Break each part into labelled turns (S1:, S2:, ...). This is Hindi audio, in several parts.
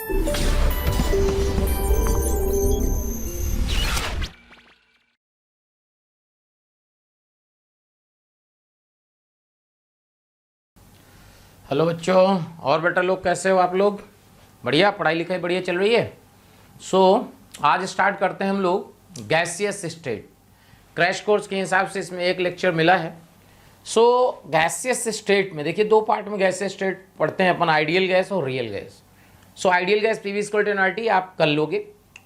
S1: हेलो बच्चों, और बेटा लोग कैसे हो आप लोग? बढ़िया, पढ़ाई लिखाई बढ़िया चल रही है। आज स्टार्ट करते हैं हम लोग गैसियस स्टेट। क्रैश कोर्स के हिसाब से इसमें एक लेक्चर मिला है। गैसियस स्टेट में देखिए दो पार्ट में गैसियस स्टेट पढ़ते हैं अपन, आइडियल गैस और real gas. Ideal gas PV equal to NRT आप कर लोगे।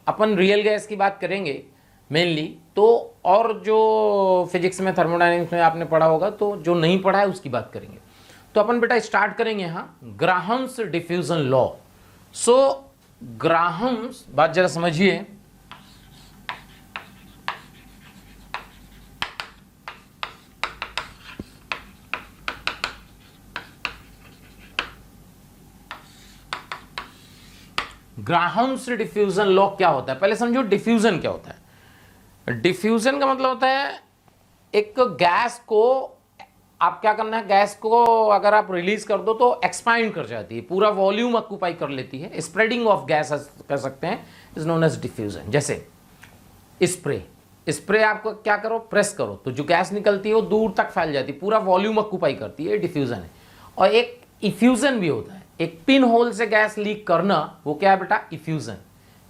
S1: अपन रियल गैस की बात करेंगे मेनली, तो और जो फिजिक्स में थर्मोडायनेमिक्स में आपने पढ़ा होगा, तो जो नहीं पढ़ा है उसकी बात करेंगे। तो अपन बेटा स्टार्ट करेंगे यहाँ ग्राहम्स डिफ्यूजन लॉ। ग्राहम्स, बात जरा समझिए। ग्राहम्स डिफ्यूजन लॉ क्या होता है, पहले समझो डिफ्यूजन क्या होता है। डिफ्यूजन का मतलब होता है एक गैस को आप क्या करना है, गैस को अगर आप रिलीज कर दो तो एक्सपांड कर जाती है, पूरा वॉल्यूम ऑक्यूपाई कर लेती है। स्प्रेडिंग ऑफ गैस कर सकते हैं, इज नोन एज डिफ्यूजन। जैसे स्प्रे आपको क्या करो, प्रेस करो तो जो गैस निकलती है वो दूर तक फैल जाती है, पूरा वॉल्यूम ऑक्यूपाई करती है, डिफ्यूजन है। और एक इफ्यूजन भी होता है, एक पिन होल से गैस लीक करना, वो क्या है बेटा, इफ्यूजन।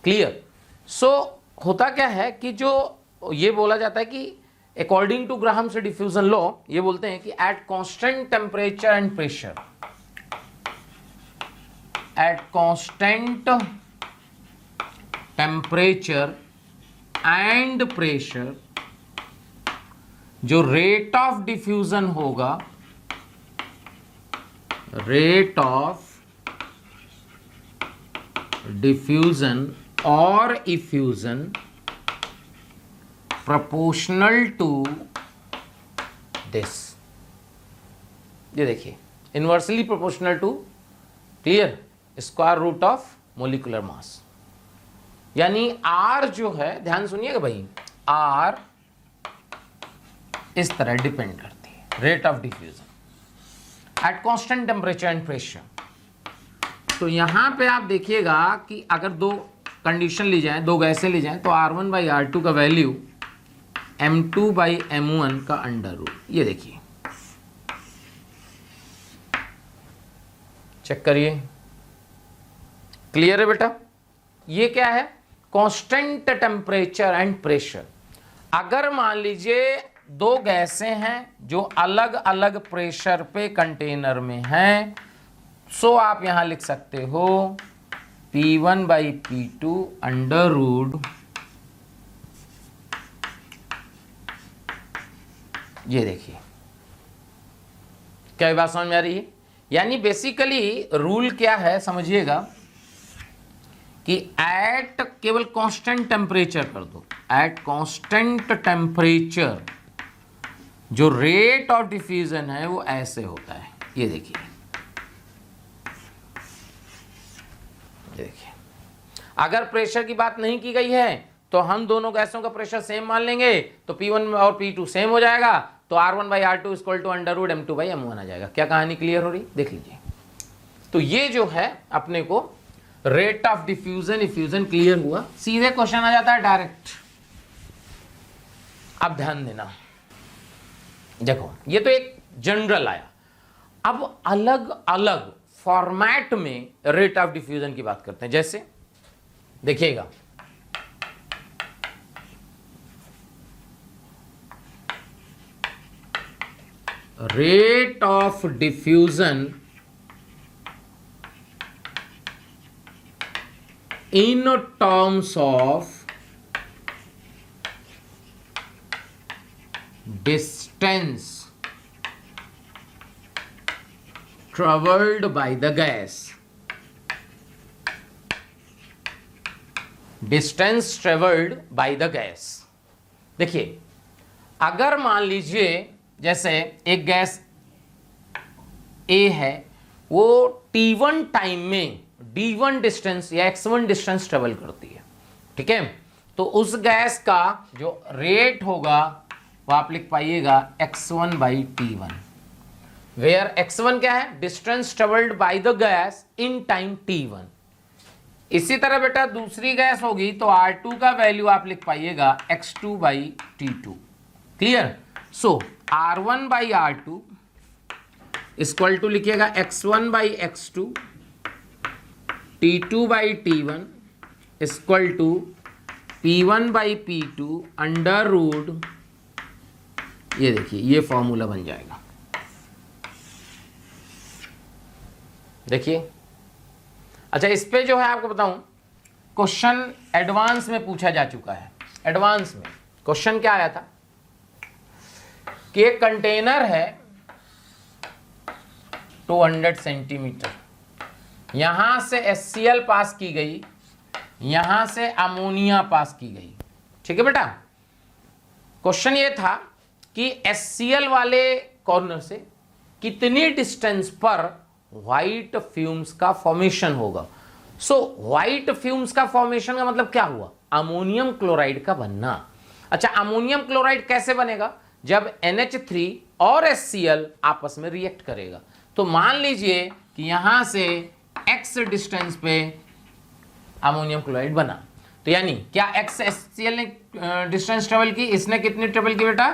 S1: क्लियर? होता क्या है कि जो ये बोला जाता है कि according to Graham's diffusion law, ये बोलते हैं कि at constant temperature and pressure, at constant temperature and pressure जो रेट ऑफ डिफ्यूजन होगा, रेट ऑफ डिफ्यूजन और इफ्यूजन प्रोपोर्शनल टू दिस। ये देखिए, inversely proportional to, clear, square root of molecular mass. यानी आर जो है, ध्यान सुनिएगा भाई, आर इस तरह डिपेंड करती है rate of diffusion eight constant temperature and pressure. तो यहां पे आप देखिएगा कि अगर दो कंडीशन ली जाए, दो गैसें ली जाए, तो R1 बाई R2 का वैल्यू M2 बाई M1 का अंडर रूट। ये देखिए, चेक करिए, क्लियर है बेटा? ये क्या है, कांस्टेंट टेम्परेचर एंड प्रेशर। अगर मान लीजिए दो गैसें हैं जो अलग अलग प्रेशर पे कंटेनर में हैं, आप यहां लिख सकते हो P1 by P2 under root, ये देखिए, क्या बात समझ में आ रही है? यानी बेसिकली रूल क्या है समझिएगा कि एट केवल कांस्टेंट टेम्परेचर कर दो, एट कांस्टेंट टेम्परेचर जो रेट ऑफ डिफ्यूजन है वो ऐसे होता है। ये देखिए, ये देखिए, अगर प्रेशर की बात नहीं की गई है तो हम दोनों गैसों का प्रेशर सेम मान लेंगे, तो P1 और P2 सेम हो जाएगा, तो R1 by R2 equal to under root M2 by M1 आ जाएगा। क्या कहानी क्लियर हो रही, देख लीजिए। तो ये जो है अपने को rate of diffusion effusion clear हुआ। सीधे क्वेश्चन आ जाता है डायरेक्ट। अब ध्यान देना, देखो ये तो एक जनरल आया, अब अलग अलग फॉर्मेट में रेट ऑफ डिफ्यूजन की बात करते हैं। जैसे देखिएगा, rate of diffusion in terms of distance traveled by the gas, distance traveled by the gas। देखिए, अगर मान लीजिए जैसे एक गैस A है, वो T1 टाइम में D1 डिस्टेंस या X1 डिस्टेंस ट्रेवल करती है, ठीक है, तो उस गैस का जो रेट होगा वो आप लिख पाइएगा X1 by T1, where X1 क्या है, distance travelled by the gas in time T1। इसी तरह बेटा दूसरी गैस होगी तो R2 का वैल्यू आप लिख पाइएगा x2 by T2। Clear? So R1 by R2 equal to लिखिएगा x1 by x2, T2 by T1 equal to P1 by P2 under root, ये देखिए ये फॉर्मूला बन जाएगा। देखिए अच्छा, इस पे जो है आपको बताऊं क्वेश्चन एडवांस में पूछा जा चुका है। एडवांस में क्वेश्चन क्या आया था कि एक कंटेनर है 200 सेंटीमीटर, यहां से HCl पास की गई, यहां से अमोनिया पास की गई। ठीक है बेटा, क्वेश्चन ये था कि HCl वाले कॉर्नर से कितनी डिस्टेंस पर व्हाइट फ्यूम्स का फॉर्मेशन होगा। सो व्हाइट फ्यूम्स का फॉर्मेशन का मतलब क्या हुआ? अमोनियम क्लोराइड का बनना। अच्छा, अमोनियम क्लोराइड कैसे बनेगा? जब NH3 और HCl आपस में रिएक्ट करेगा। तो मान लीजिए कि यहां से x डिस्टेंस पे अमोनियम क्लोराइड बना, तो यानी क्या x HCl ने डिस्टेंस ट्रेवल की, इसने कितनी ट्रेवल की बेटा?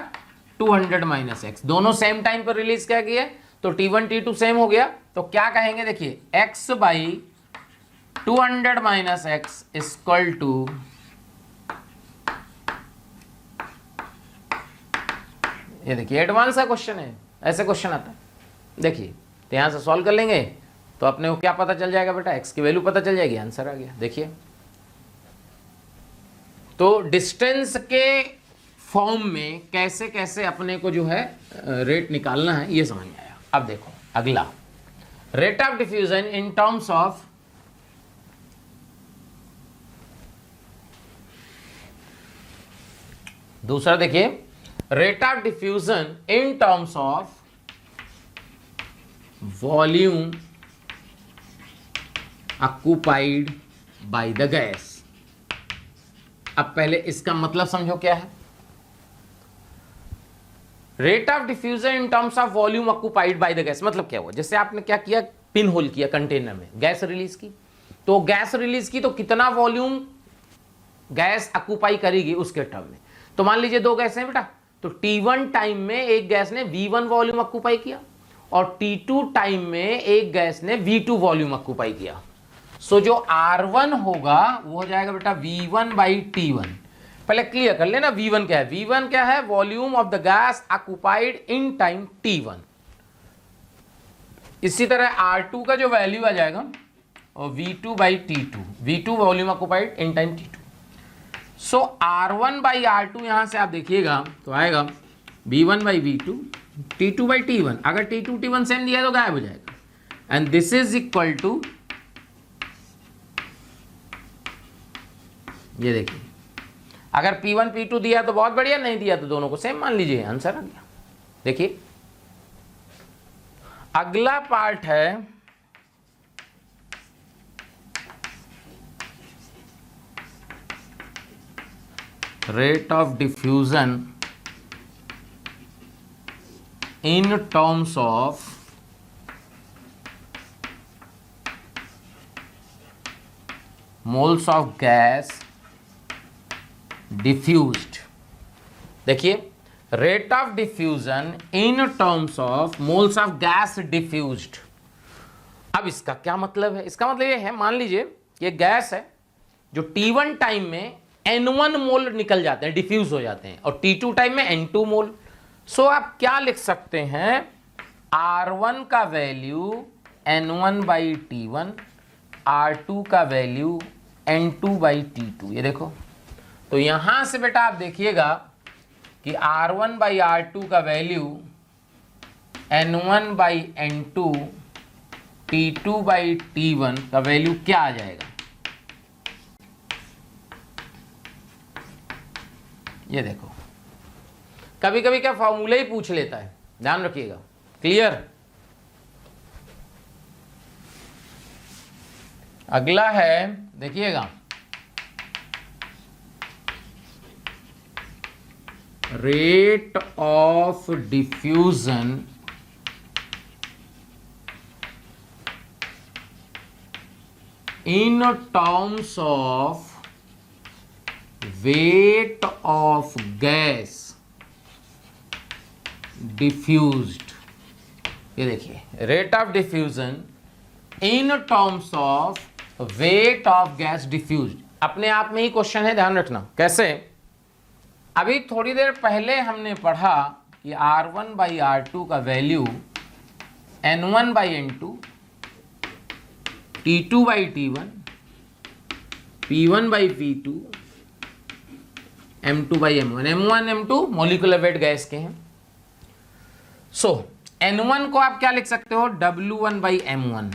S1: 200 माइनस एक्स। दोनों सेम टाइम पर रिलीज क्या किए, तो T1 T2 सेम हो गया। तो क्या कहेंगे, देखिए x by 200 minus x equal to, ये देखिए एडवांस का क्वेश्चन है, ऐसे क्वेश्चन आता है। देखिए तो यहां से सॉल्व कर लेंगे तो अपने को क्या पता चल जाएगा बेटा? x की वैल्यू पता चल जाएगी, आंसर आ गया। देखिए तो डिस्टेंस के फॉर्म में कैसे कैसे अपने को जो है रेट निकालना है ये समझ में आया। अब देखो अगला, rate of diffusion in terms of दूसरा, देखिए rate of diffusion in terms of volume occupied by the gas. अब पहले इसका मतलब समझो क्या है। Rate of diffusion in terms of volume occupied by the gas मतलब क्या हुआ? जैसे आपने क्या किया, पिन होल किया कंटेनर में, गैस रिलीज की, तो गैस रिलीज की तो कितना वॉल्यूम गैस ऑक्यूपाई करेगी उसके टर्म में। तो मान लीजिए दो गैस हैं बेटा, तो T1 टाइम में एक गैस ने V1 वॉल्यूम ऑक्यूपाई किया और T2 टाइम में एक गैस ने V2 वॉल्यूम ऑक्यूपाई किया। सो जो R1 होगा वो हो जाएगा बेटा V1 बाई T1। पहले क्लियर कर लेना V1 क्या है। V1 क्या है? Volume of the gas occupied in time T1। इसी तरह R2 का जो वैल्यू आ जाएगा और V2 by T2, V2 volume occupied in time T2। So R1 by R2 यहां से आप देखिएगा तो आएगा V1 by V2, T2 by T1। अगर T2 T1 सेम दिया तो गायब हो जाएगा। And this is equal to, ये देखिए अगर P1 P2 दिया तो बहुत बढ़िया, नहीं दिया तो दोनों को सेम मान लीजिए, आंसर आ गया। देखिए अगला पार्ट है rate of diffusion in terms of moles of gas diffused. देखिए rate of diffusion in terms of moles of gas diffused. अब इसका क्या मतलब है? इसका मतलब ये है, मान लीजिए ये गैस है जो T1 टाइम में N1 मोल निकल जाते हैं, डिफ्यूज हो जाते हैं, और T2 टाइम में N2 मोल। सो आप क्या लिख सकते हैं? R1 का value N1 by T1, R2 का वैल्यू N2 बाई T2। ये देखो, तो यहां से बेटा आप देखिएगा कि R1 बाई R2 का value N1 by N2, T2 by T1 का वैल्यू क्या आ जाएगा? ये देखो, कभी कभी क्या फॉर्मूला ही पूछ लेता है, ध्यान रखिएगा। क्लियर? अगला है, देखिएगा rate of diffusion in terms of weight of gas diffused, ये देखिए rate of diffusion in terms of weight of gas diffused, अपने आप में ही क्वेश्चन है, ध्यान रखना कैसे। अभी थोड़ी देर पहले हमने पढ़ा कि R1/R2 का value N1/N2, T2/T1, P1/P2, M2/M1, M1 M2 molecular weight gas के हैं। सो N1 को आप क्या लिख सकते हो, W1/M1,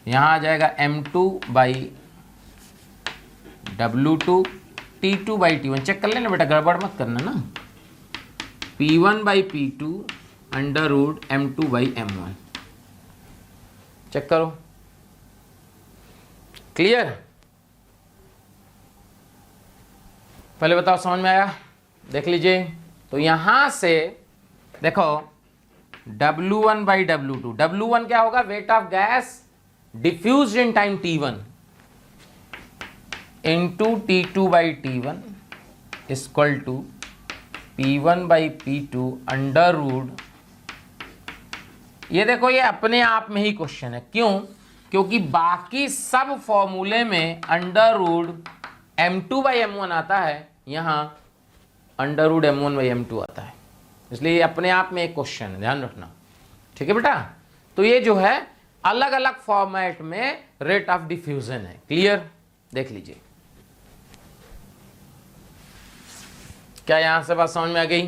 S1: यहां आ जाएगा M2/W2, T2/T1, चेक कर लेना बेटा, गड़बड़ मत करना ना, P1/P2 √ M2/M1, चेक करो, क्लियर। पहले बताओ समझ में आया, देख लीजिए। तो यहां से देखो W1/W2, W1 क्या होगा, weight of gas diffused in time T1 into T2/T1 equal to P1/P2 √ ये देखो, ये अपने आप में ही क्वेश्चन है, क्यों, क्योंकि बाकी सब फॉर्मूले में √ M2/M1 आता है, यहां √ M1/M2 आता है, इसलिए ये अपने आप में एक क्वेश्चन है, ध्यान रखना, ठीक है बेटा। तो ये जो है अलग अलग फॉर्मेट में रेट ऑफ डिफ्यूजन है, क्लियर, देख लीजिए। क्या यहां से बात समझ में आ गई,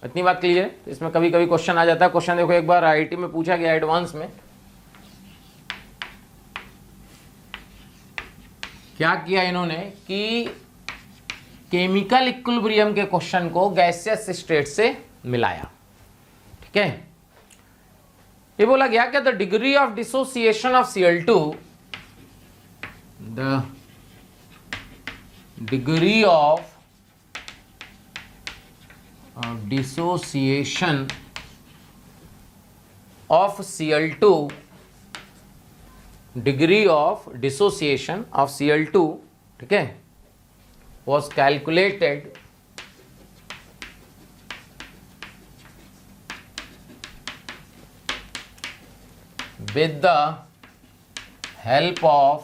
S1: इतनी बात क्लियर है। तो इसमें कभी कभी क्वेश्चन आ जाता है, क्वेश्चन देखो एक बार IIT में पूछा गया एडवांस में, क्या किया इन्होंने कि केमिकल इक्विलिब्रियम के क्वेश्चन को गैसियस स्टेट से मिलाया, ठीक है। ये बोला गया कि the degree of dissociation of Cl2, the degree of dissociation of Cl2, degree of dissociation of Cl2, ठीक है, was calculated with the help of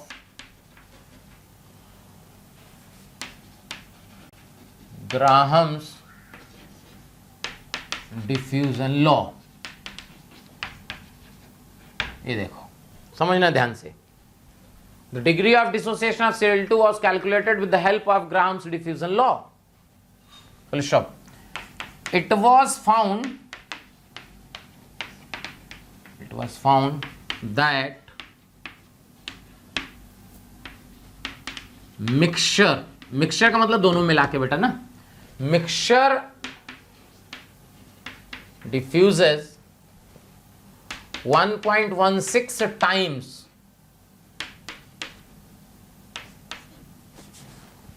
S1: Graham's diffusion law. ये देखो समझना ध्यान से, the degree of dissociation of Cl2 was calculated with the help of Graham's diffusion law. Full stop. It was found that mixture का मतलब दोनों मिला के बेटा ना, mixture diffuses 1.16 times,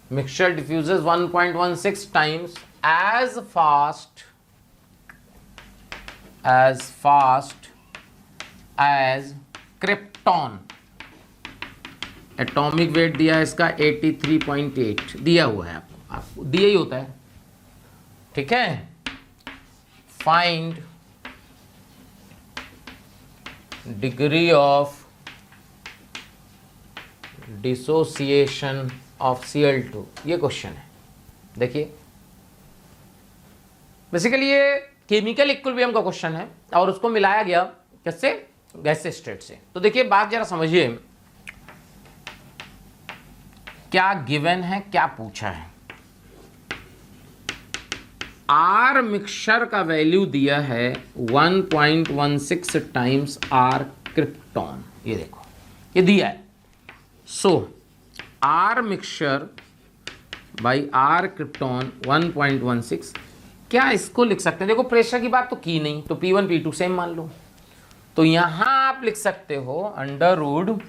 S1: mixture diffuses 1.16 times as fast as krypton। Atomic weight दिया है इसका 83.8 दिया हुआ है, आपको दिया ही होता है, ठीक है। Find degree of dissociation of Cl2, ये क्वेश्चन है। देखिए बेसिकली ये केमिकल इक्विलिब्रियम का क्वेश्चन है और उसको मिलाया गया किससे, गैसियस स्टेट से। तो देखिए बात जरा समझिए, क्या गिवन है, क्या पूछा है। R मिक्सचर का वैल्यू दिया है 1.16 टाइम्स R क्रिप्टॉन, ये देखो ये दिया है। सो R mixture by R krypton 1.16, क्या इसको लिख सकते हैं, देखो प्रेशर की बात तो की नहीं, तो P1 P2 सेम मान लो, तो यहां आप लिख सकते हो √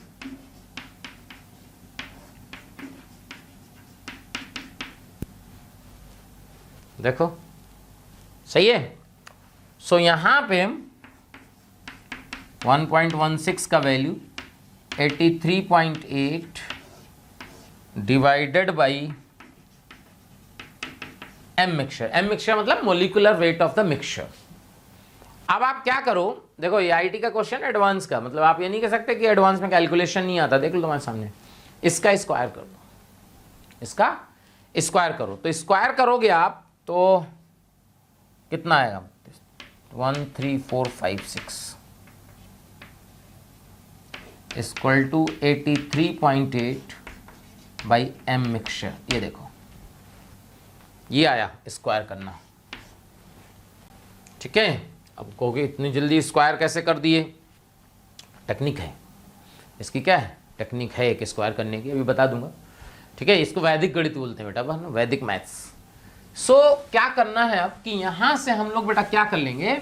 S1: देखो सही है। सो यहां पे 1.16 का value 83.8 divided by M mixture. M mixture मतलब molecular weight of the mixture. अब आप क्या करो, देखो ये आईटी का क्वेश्चन एडवांस का, मतलब आप ये नहीं कह सकते कि एडवांस में कैलकुलेशन नहीं आता। देख लो तुम्हारे सामने, इसका स्क्वायर कर दो, इसका स्क्वायर करो। तो स्क्वायर करोगे आप तो कितना आएगा, 13456 equal to 83.8 by M mixture. ये देखो ये आया स्क्वायर करना, ठीक है। अब कहोगे इतनी जल्दी स्क्वायर कैसे कर दिए, टेक्निक है इसकी। क्या है टेक्निक है एक स्क्वायर करने की, अभी बता दूंगा, ठीक है। इसको वैदिक गणित बोलते हैं बेटा, वैदिक मैथ्स। सो क्या करना है अब कि यहां से हम लोग बेटा क्या कर लेंगे,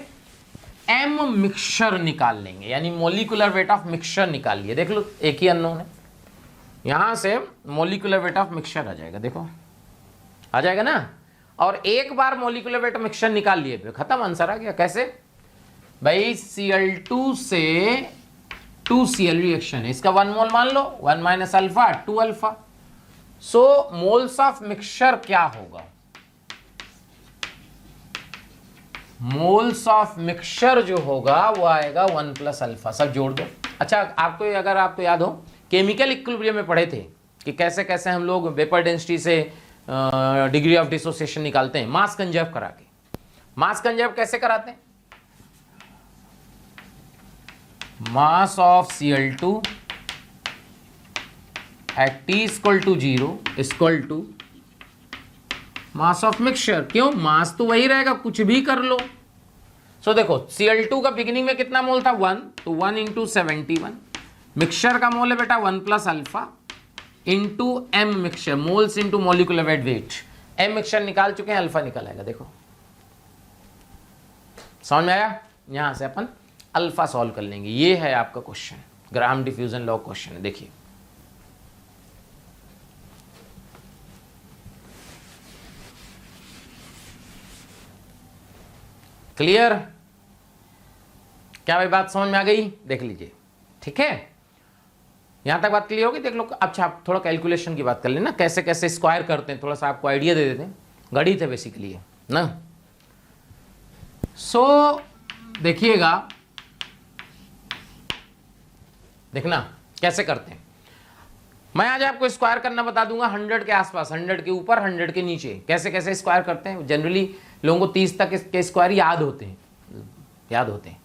S1: एम मिक्सचर निकाल लेंगे, यानी मोलिकुलर वेट ऑफ मिक्सचर निकाल लिए। देख लो एक ही अननोन है, यहां से मोलिकुलर वेट ऑफ मिक्सचर आ जाएगा, देखो आ जाएगा ना। और एक बार मोलिकुलर वेट ऑफ मिक्सचर निकाल लिए फिर खत्म, आंसर आ गया। कैसे भाई, Cl2 से 2Cl रिएक्शन है, इसका 1 मोल मान लो, 1 minus alpha 2 alpha. So moles of mixture क्या होगा, मोल्स ऑफ मिक्सचर जो होगा वो आएगा 1 प्लस अल्फा। सब जोड़ दो। अच्छा आपको अगर आपको याद हो केमिकल इक्विलिब्रियम में पढ़े थे कि कैसे कैसे हम लोग वेपर डेंसिटी से डिग्री ऑफ डिसोसिएशन निकालते हैं, मास कंजर्व करा के। मास कंजर्व कैसे कराते हैं, mass of Cl2 at T equal to 0 equal to mass of mixture. क्यों, मास तो वही रहेगा, कुछ भी कर लो। सो देखो Cl2 का बिगिनिंग में कितना मोल था 1, तो 1 इंटू 71। मिक्सचर का मोल है बेटा 1 plus alpha into M mixture, moles into molecular weight. M mixture निकाल चुके हैं, अल्फा निकल आएगा। देखो समझ में आया, यहां से अपन अल्फा सॉल्व कर लेंगे। ये है आपका क्वेश्चन, ग्राम डिफ्यूजन लॉ क्वेश्चन है। देखिए क्लियर, क्या भाई बात समझ में आ गई, देख लीजिए, ठीक है। यहां तक बात क्लियर होगी, देख लो। अच्छा आप थोड़ा कैलकुलेशन की बात कर लेना, कैसे कैसे स्क्वायर करते हैं, थोड़ा सा आपको आइडिया दे देते हैं, गणित है बेसिकली ना। सो देखिएगा, देखना कैसे करते हैं। मैं आज आपको स्क्वायर करना बता दूंगा 100 के आसपास, 100 के ऊपर 100 के नीचे, कैसे कैसे स्क्वायर करते हैं। जनरली लोगों को 30 तक के स्क्वायर याद होते हैं,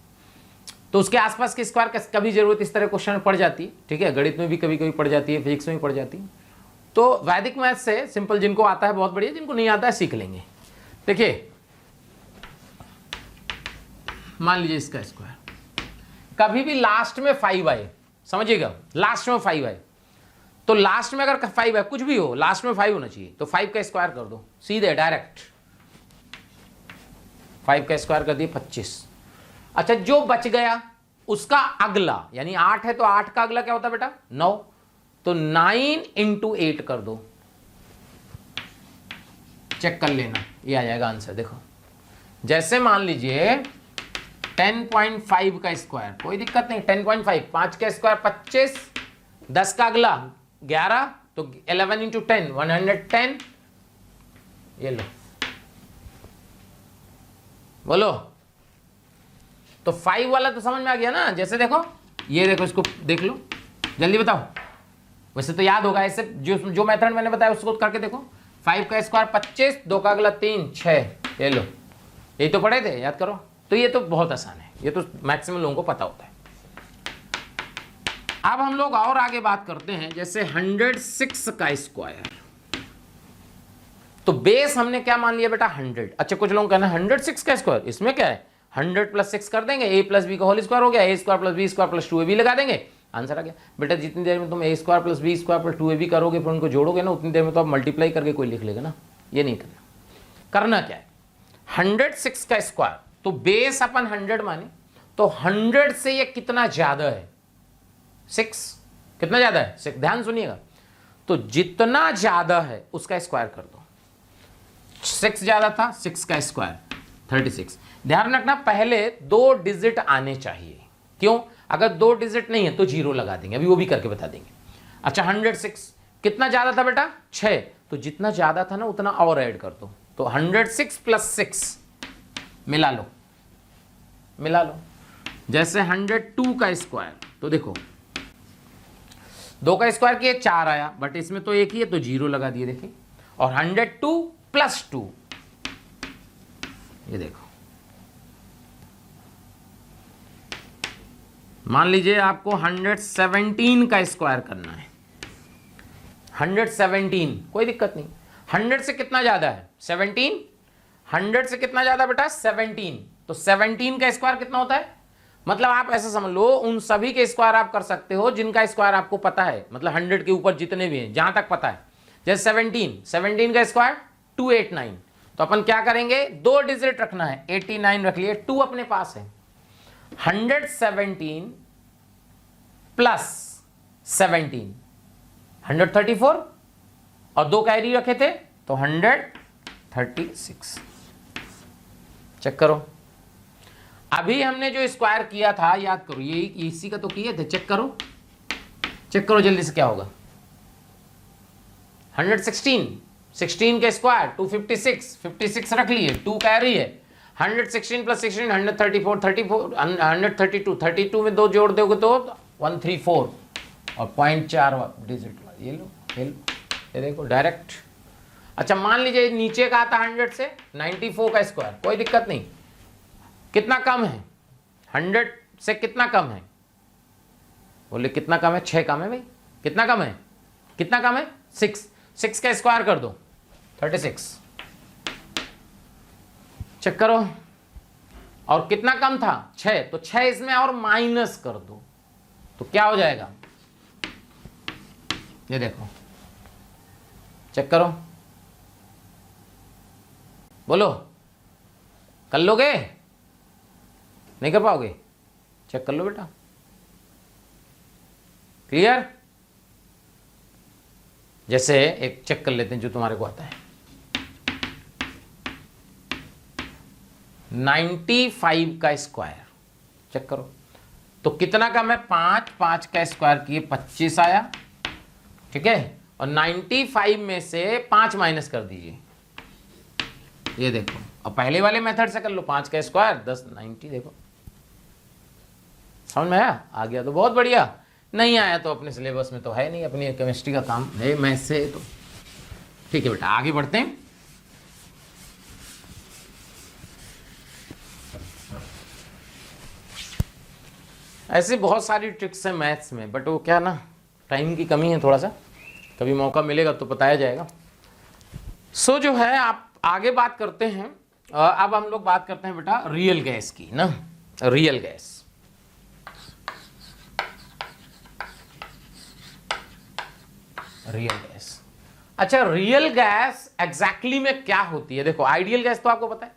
S1: तो उसके आसपास के स्क्वायर कभी जरूरत इस तरह क्वेश्चन में पड़ जाती है, ठीक है। गणित में भी कभी कभी पड़ जाती है, फिजिक्स में भी पड़ जाती है। तो वैदिक मैथ से सिंपल, जिनको आता है बहुत बढ़िया, जिनको नहीं आता है सीख लेंगे। देखिए मान लीजिए इसका स्क्वायर, कभी भी लास्ट में 5 आए, समझिएगा, लास्ट में 5 आए, तो लास्ट में अगर 5 है, कुछ भी हो लास्ट में 5 होना चाहिए, तो 5 का स्क्वायर कर दो सीधे डायरेक्ट। 5 का स्क्वायर कर दिए 25। अच्छा जो बच गया उसका अगला, यानी 8 है तो 8 का अगला क्या होता है बेटा 9, तो 9 इंटू 8 कर दो, चेक कर लेना, ये आ जाएगा आंसर। देखो जैसे मान लीजिए 10.5 का स्क्वायर, कोई दिक्कत नहीं, 10.5, 5 का स्क्वायर 25, 10 का अगला 11, तो 11 इंटू 10 110। ये लो, बोलो, तो 5 वाला तो समझ में आ गया ना। जैसे देखो, ये देखो, इसको देख लो, जल्दी बताओ, वैसे तो याद होगा, ऐसे जो मेथड मैंने बताया उसको करके देखो। 5 का स्क्वायर 25, 2 का अगला 3 6, ये लो, यही तो पढ़े थे, याद करो। तो ये तो बहुत आसान है, ये तो मैक्सिमम लोगों को पता होता है। अब हम लोग और आगे बात करते हैं, जैसे 106 का स्क्वायर, तो बेस हमने क्या मान लिया बेटा 100। अच्छा कुछ लोग कहना 106 का स्क्वायर, इसमें क्या है, 100 प्लस 6 कर देंगे, a प्लस बी का होल स्क्वायर हो गया, a square plus b square plus 2ab लगा देंगे, आंसर आ गया। बेटा जितनी देर में तुम a square plus b square plus 2ab करोगे, फिर उनको जोड़ोगे ना, उतनी देर में तो आप मल्टीप्लाई करके कोई लिख लेगा ना। ये नहीं करना, करना क्या है, 106 का स्क्वायर, तो बेस अपन 100 माने, तो 100 से ये कितना ज्यादा है 6, कितना ज्यादा है 6, ध्यान सुनिएगा। तो जितना ज्यादा है उसका स्क्वायर कर दो। 6 ज्यादा था, 6 का स्क्वायर 36। ध्यान रखना पहले 2 डिजिट आने चाहिए, क्यों, अगर 2 डिजिट नहीं है तो 0 लगा देंगे, अभी वो भी करके बता देंगे। अच्छा 106 कितना ज़्यादा था बेटा 6, तो जितना ज़्यादा था ना उतना और ऐड कर दो, तो 106 + 6 मिला लो, मिला लो। जैसे 102 का स्क्वायर, तो देखो 2 का स्क्वायर किया 4 आया, बट इसमें तो एक ही है तो 0 लगा दिए, देखिए। और 102 + 2, ये देखो, मान लीजिए आपको 117 का स्क्वायर करना है, 117, कोई दिक्कत नहीं। 100 से कितना ज्यादा है 17, 100 से कितना ज्यादा बेटा 17, तो 17 का स्क्वायर कितना होता है, मतलब आप ऐसा समझ लो उन सभी के स्क्वायर आप कर सकते हो जिनका स्क्वायर आपको पता है, मतलब 100 के ऊपर जितने भी हैं जहां तक पता है। जैसे 17 का स्क्वायर 289, तो अपन क्या करेंगे 2 डिजिट रखना है, 89 रख लिए, 2 अपने पास है। 117 + 17 134, और 2 कैरी रखे थे तो 136। चेक करो, अभी हमने जो स्क्वायर किया था याद करो, ये इसी का तो किए थे, चेक करो, चेक करो जल्दी से क्या होगा। 116 के स्क्वायर 256, 56 रख लिए, 2 कैरी है। 116 + 16 134, 132, 32 में 2 जोड़ दोगे तो 134, और 0.4 डिजिट, ये लो, ये देखो डायरेक्ट। अच्छा मान लीजिए नीचे का आता 100 से 94 का स्क्वायर, कोई दिक्कत नहीं, कितना कम है 100 से, कितना कम है, बोले कितना कम है, 6 कम है भाई, कितना कम है, कितना कम है 6 का स्क्वायर कर दो 36, चेक करो। और कितना कम था 6, तो 6 इसमें और माइनस कर दो तो क्या हो जाएगा, ये देखो, चेक करो, बोलो कर लोगे, नहीं कर पाओगे, चेक कर लो बेटा, क्लियर। जैसे एक चेक कर लेते हैं जो तुम्हारे को आता है, 95 का स्क्वायर, चेक करो, तो कितना कम है 5 का स्क्वायर किए 25 आया, ठीक है, और 95 में से 5 माइनस कर दीजिए, ये देखो। अब पहले वाले मेथड से कर लो, 5 का स्क्वायर 10, 90, देखो समझ में आया, आ गया तो बहुत बढ़िया, नहीं आया तो अपने सिलेबस में तो है नहीं, अपनी केमिस्ट्री का काम है मैथ से, तो ठीक है बेटा आगे बढ़ते हैं। ऐसी बहुत सारी ट्रिक्स हैं मैथ्स में, बट वो क्या ना टाइम की कमी है थोड़ा सा, कभी मौका मिलेगा तो बताया जाएगा। सो जो है आप आगे बात करते हैं, अब हम लोग बात करते हैं बेटा रियल गैस की ना, रियल गैस। रियल गैस, अच्छा रियल गैस एग्जैक्टली में क्या होती है, देखो आइडियल गैस तो आपको पता है,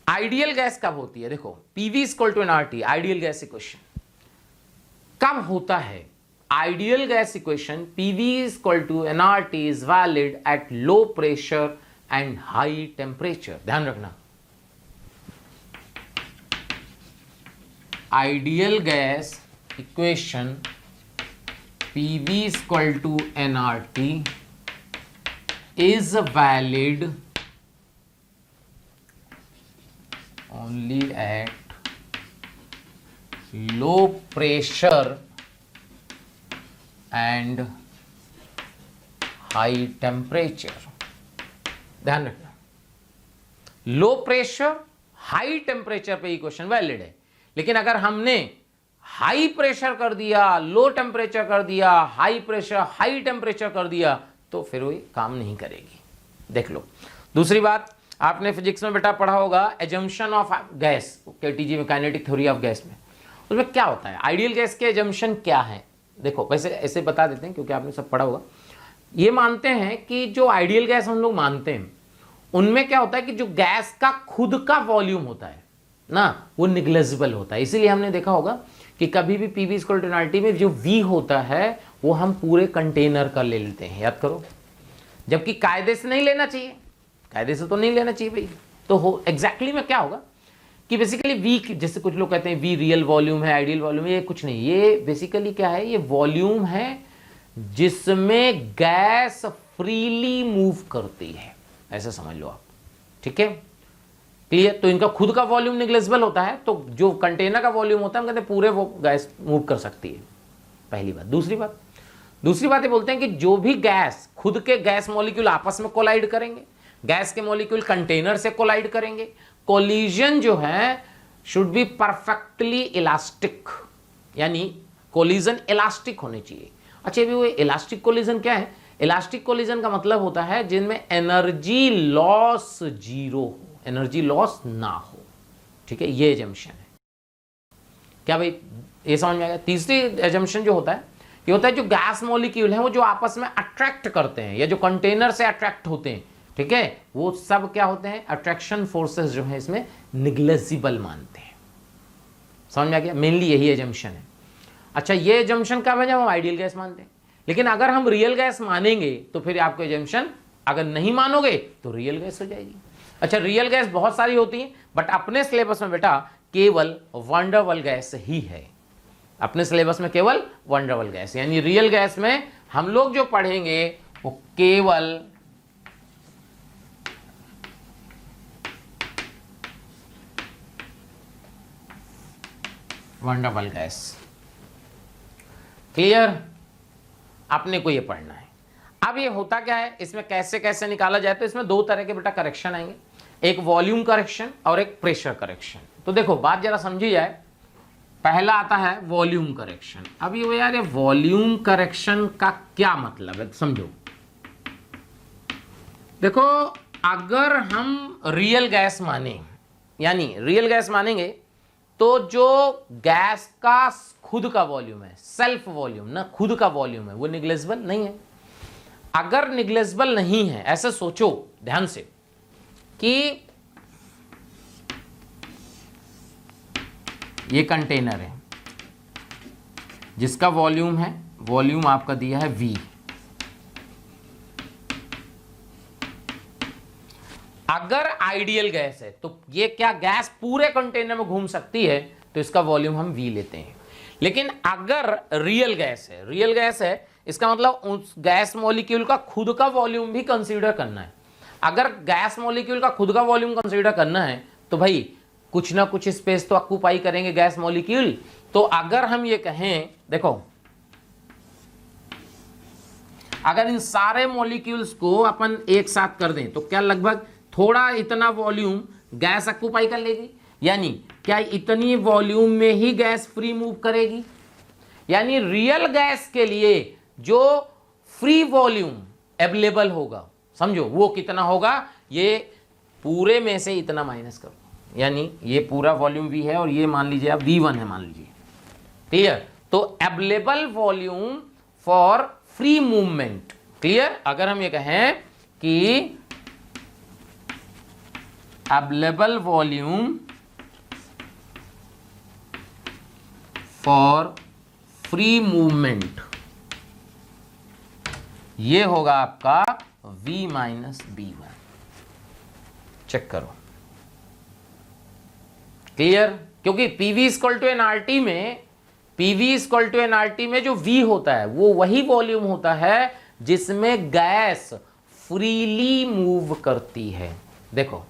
S1: आइडियल गैस कब होती है, देखो PV = nRT, ideal gas equation कब होता है, ideal gas equation PV = nRT is valid eight low pressure and high temperature, ध्यान रखना, ideal gas equation PV = nRT is valid only at low pressure and high temperature, ध्यान रखना, लो प्रेशर हाई टेम्परेचर पे इक्वेशन वैलिड है, लेकिन अगर हमने हाई प्रेशर कर दिया, लो टेम्परेचर कर दिया, हाई प्रेशर हाई टेम्परेचर कर दिया, तो फिर वो काम नहीं करेगी, देख लो। दूसरी बात आपने फिजिक्स में बेटा पढ़ा होगा एजम्पशन ऑफ गैस, केटीजी में काइनेटिक थ्योरी ऑफ गैस में, उसमें क्या होता है, आइडियल गैस के एजम्पशन क्या है, देखो वैसे ऐसे बता देते हैं क्योंकि आपने सब पढ़ा होगा। ये मानते हैं कि जो आइडियल गैस हम लोग मानते हैं उनमें क्या होता है कि जो गैस का खुद का वॉल्यूम होता है ना वो निग्लेजिबल होता है, इसीलिए हमने देखा होगा कि कभी भी PV = nRT में जो V होता है वो हम पूरे कंटेनर का ले लेते हैं, याद करो, जबकि कायदे से नहीं लेना चाहिए, कायदे से तो नहीं लेना चाहिए भाई। तो हो एग्जैक्टली में क्या होगा कि बेसिकली वी, जैसे कुछ लोग कहते हैं वी रियल वॉल्यूम है, आइडियल वॉल्यूम है, ये कुछ नहीं, ये बेसिकली क्या है, ये वॉल्यूम है जिसमें गैस फ्रीली मूव करती है, ऐसा समझ लो आप, ठीक है, क्लियर। तो इनका खुद का वॉल्यूम निग्लेजिबल होता है, तो जो कंटेनर का वॉल्यूम होता है हम कहते हैं पूरे वो गैस मूव कर सकती है, पहली बात। दूसरी बात ये बोलते हैं कि जो भी गैस, खुद के गैस मॉलिक्यूल आपस में कोलाइड करेंगे, गैस के मॉलिक्यूल कंटेनर से कोलाइड करेंगे, कोलिजन जो है शुड बी परफेक्टली इलास्टिक, यानी कोलिजन इलास्टिक होने चाहिए। अच्छा, भी वो इलास्टिक कोलिजन क्या है? इलास्टिक कोलिजन का मतलब होता है जिनमें एनर्जी लॉस जीरो हो, एनर्जी लॉस ना हो, ठीक है, ये एजम्पशन है। क्या भाई ये समझ में आ गया? तीसरी एजम्पशन जो होता है, ये होता है जो गैस मॉलिक्यूल है वो जो आपस में अट्रैक्ट करते हैं या जो कंटेनर से अट्रैक्ट होते हैं, ठीक है, वो सब क्या होते हैं, अट्रैक्शन फोर्सेस जो है इसमें निग्लेजिबल मानते हैं। समझ में आ गया? मेनली यही एजम्पशन है। अच्छा, ये एजम्पशन कब है? जब हम आइडियल गैस मानते हैं। लेकिन अगर हम रियल गैस मानेंगे तो फिर आपको एजम्पशन, अगर नहीं मानोगे तो रियल गैस हो जाएगी। अच्छा, रियल गैस बहुत सारी होती है, बट अपने सिलेबस में बेटा केवल वंडरवल गैस ही है, अपने सिलेबस में केवल वंडरवल गैस, यानी रियल गैस में हम लोग जो पढ़ेंगे वो केवल वंडरवल गैस। क्लियर? आपने को ये पढ़ना है। अब ये होता क्या है, इसमें कैसे कैसे निकाला जाए, तो इसमें दो तरह के बेटा करेक्शन आएंगे, एक वॉल्यूम करेक्शन और एक प्रेशर करेक्शन। तो देखो बात जरा समझी जाए, पहला आता है वॉल्यूम करेक्शन। अब ये यार, ये वॉल्यूम करेक्शन का क्या मतलब है समझो। देखो, अगर हम रियल गैस माने, यानी रियल गैस मानेंगे, तो जो गैस का खुद का वॉल्यूम है, सेल्फ वॉल्यूम ना, खुद का वॉल्यूम है, वो निग्लेजिबल नहीं है। अगर निग्लेजिबल नहीं है, ऐसे सोचो ध्यान से कि ये कंटेनर है जिसका वॉल्यूम है, वॉल्यूम आपका दिया है V। अगर आइडियल गैस है तो ये क्या गैस पूरे कंटेनर में घूम सकती है, तो इसका वॉल्यूम हम V लेते हैं। लेकिन अगर रियल गैस है, रियल गैस है, इसका मतलब उस गैस मॉलिक्यूल का खुद का वॉल्यूम भी कंसीडर करना है। अगर गैस मॉलिक्यूल का खुद का वॉल्यूम कंसीडर करना है तो भाई कुछ ना कुछ स्पेस तो ऑक्यूपाई करेंगे गैस मॉलिक्यूल। तो अगर हम ये कहें, देखो, अगर इन सारे मॉलिक्यूल्स को अपन एक साथ कर दें तो क्या लगभग थोड़ा इतना वॉल्यूम गैस ऑक्यूपाई कर लेगी, यानी क्या इतनी वॉल्यूम में ही गैस फ्री मूव करेगी। यानी रियल गैस के लिए जो फ्री वॉल्यूम अवेलेबल होगा, समझो वो कितना होगा, ये पूरे में से इतना माइनस करो, यानी ये पूरा वॉल्यूम V है और ये मान लीजिए आप V1 है मान लीजिए, क्लियर। तो available volume for free movement, clear. अगर हम ये कहें कि available volume for free movement, ये होगा आपका V माइनस B1। चेक करो, क्लियर। क्योंकि PV इक्वल टू एनआरटी में, PV इक्वल टू एनआरटी में जो V होता है वो वही वॉल्यूम होता है जिसमें गैस फ्रीली मूव करती है। देखो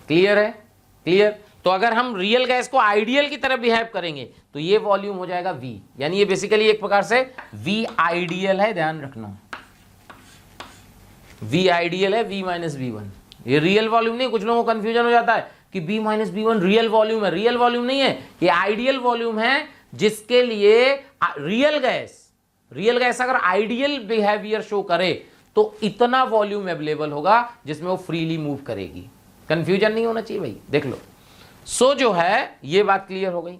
S1: क्लियर है? क्लियर। तो अगर हम रियल गैस को आइडियल की तरह बिहेव करेंगे तो ये वॉल्यूम हो जाएगा V, यानी ये बेसिकली एक प्रकार से V आइडियल है, ध्यान रखना, V आइडियल है, V माइनस B1। ये रियल वॉल्यूम नहीं, कुछ लोगों को कंफ्यूजन हो जाता है कि B minus B1 real volume है। रियल वॉल्यूम नहीं है, ये आइडियल वॉल्यूम है जिसके लिए रियल गैस अगर आइडियल बिहेवियर शो करे तो इतना वॉल्यूम अवेलेबल होगा जिसमें वो फ्रीली मूव करेगी। कंफ्यूजन नहीं होना चाहिए भाई, देख लो। सो जो है ये बात क्लियर हो गई।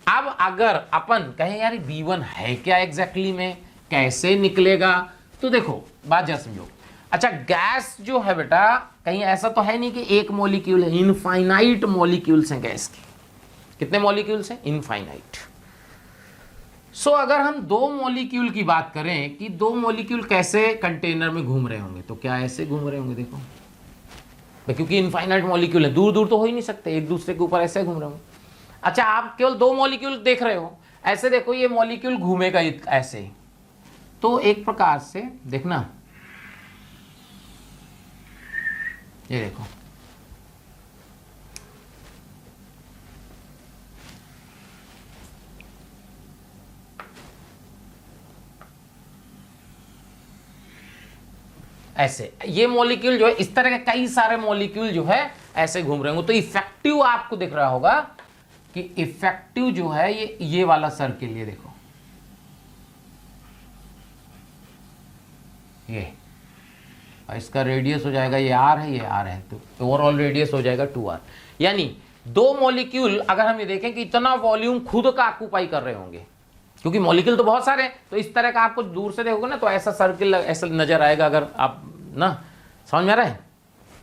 S1: अब अगर अपन कहें यार B1 है क्या एग्जैक्टली में, कैसे निकलेगा, तो देखो बात जरा समझो। अच्छा, गैस जो है बेटा कहीं ऐसा तो है नहीं कि एक मॉलिक्यूल है, इनफाइनाइट मॉलिक्यूल्स हैं गैस के। कितने मॉलिक्यूल्स हैं? इनफाइनाइट। सो अगर हम दो मॉलिक्यूल की बात करें कि दो मॉलिक्यूल कैसे कंटेनर में घूम रहे होंगे, तो क्या ऐसे घूम रहे होंगे, देखो क्योंकि इनफाइनाइट मॉलिक्यूल है, दूर दूर तो हो ही नहीं सकते, एक दूसरे के ऊपर ऐसे घूम रहे हो। अच्छा, आप केवल 2 मॉलिक्यूल देख रहे हो, ऐसे देखो ये मॉलिक्यूल घूमेगा ऐसे ही, तो एक प्रकार से देखना, ये देखो ऐसे, ये मॉलिक्यूल जो है इस तरह के कई सारे मॉलिक्यूल जो है ऐसे घूम रहे होंगे, तो इफेक्टिव आपको दिख रहा होगा कि इफेक्टिव जो है ये वाला सर्किल, ये देखो ये, और इसका रेडियस हो जाएगा, ये आर है, ये आर है, तो ओवरऑल रेडियस हो जाएगा 2r। यानी 2 मॉलिक्यूल अगर हम ये देखें कि इतना वॉल्यूम खुद का ऑक्यूपाई कर रहे होंगे, क्योंकि मॉलिक्यूल तो बहुत सारे हैं, तो इस तरह का आपको दूर से देखोगे ना तो ऐसा सर्किल ऐसा नजर आएगा, अगर आप ना समझ में आ रहा है,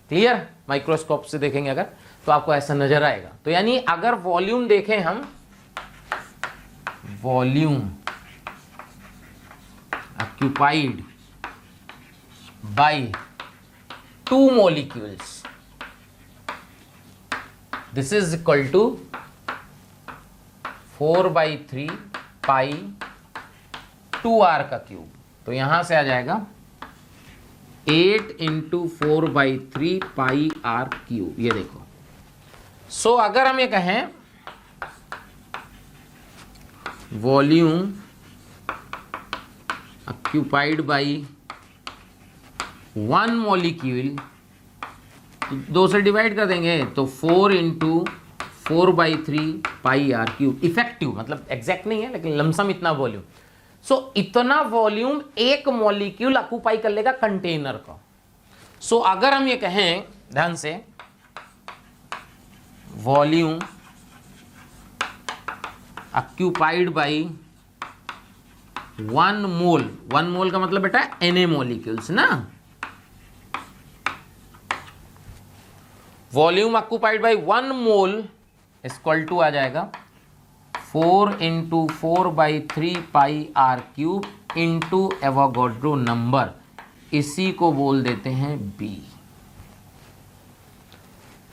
S1: क्लियर, माइक्रोस्कोप से देखेंगे अगर तो आपको ऐसा नजर आएगा। तो यानी अगर वॉल्यूम देखें हम, volume occupied by 2 molecules, this is equal to 4/3 pi 2r का क्यूब, तो यहां से आ जाएगा 8 × 4/3 पाई r क्यूब, ये देखो। सो अगर हम ये कहें वॉल्यूम ऑक्यूपाइड बाई 1 मॉलिक्यूल, 2 से डिवाइड कर देंगे तो 4 × 4/3 पाई r क्यूब, इफेक्टिव मतलब एग्जैक्ट नहीं है लेकिन लमसम इतना वॉल्यूम। सो इतना वॉल्यूम एक मॉलिक्यूल ऑक्यूपाई कर लेगा कंटेनर का। सो अगर हम ये कहें ध्यान से, volume occupied by 1 mole, 1 mole का मतलब बेटा Na मॉलिक्यूल्स ना, volume occupied by 1 mole equal to आ जाएगा 4 × 4/3 pi r cube into Avogadro number, इसी को बोल देते हैं B।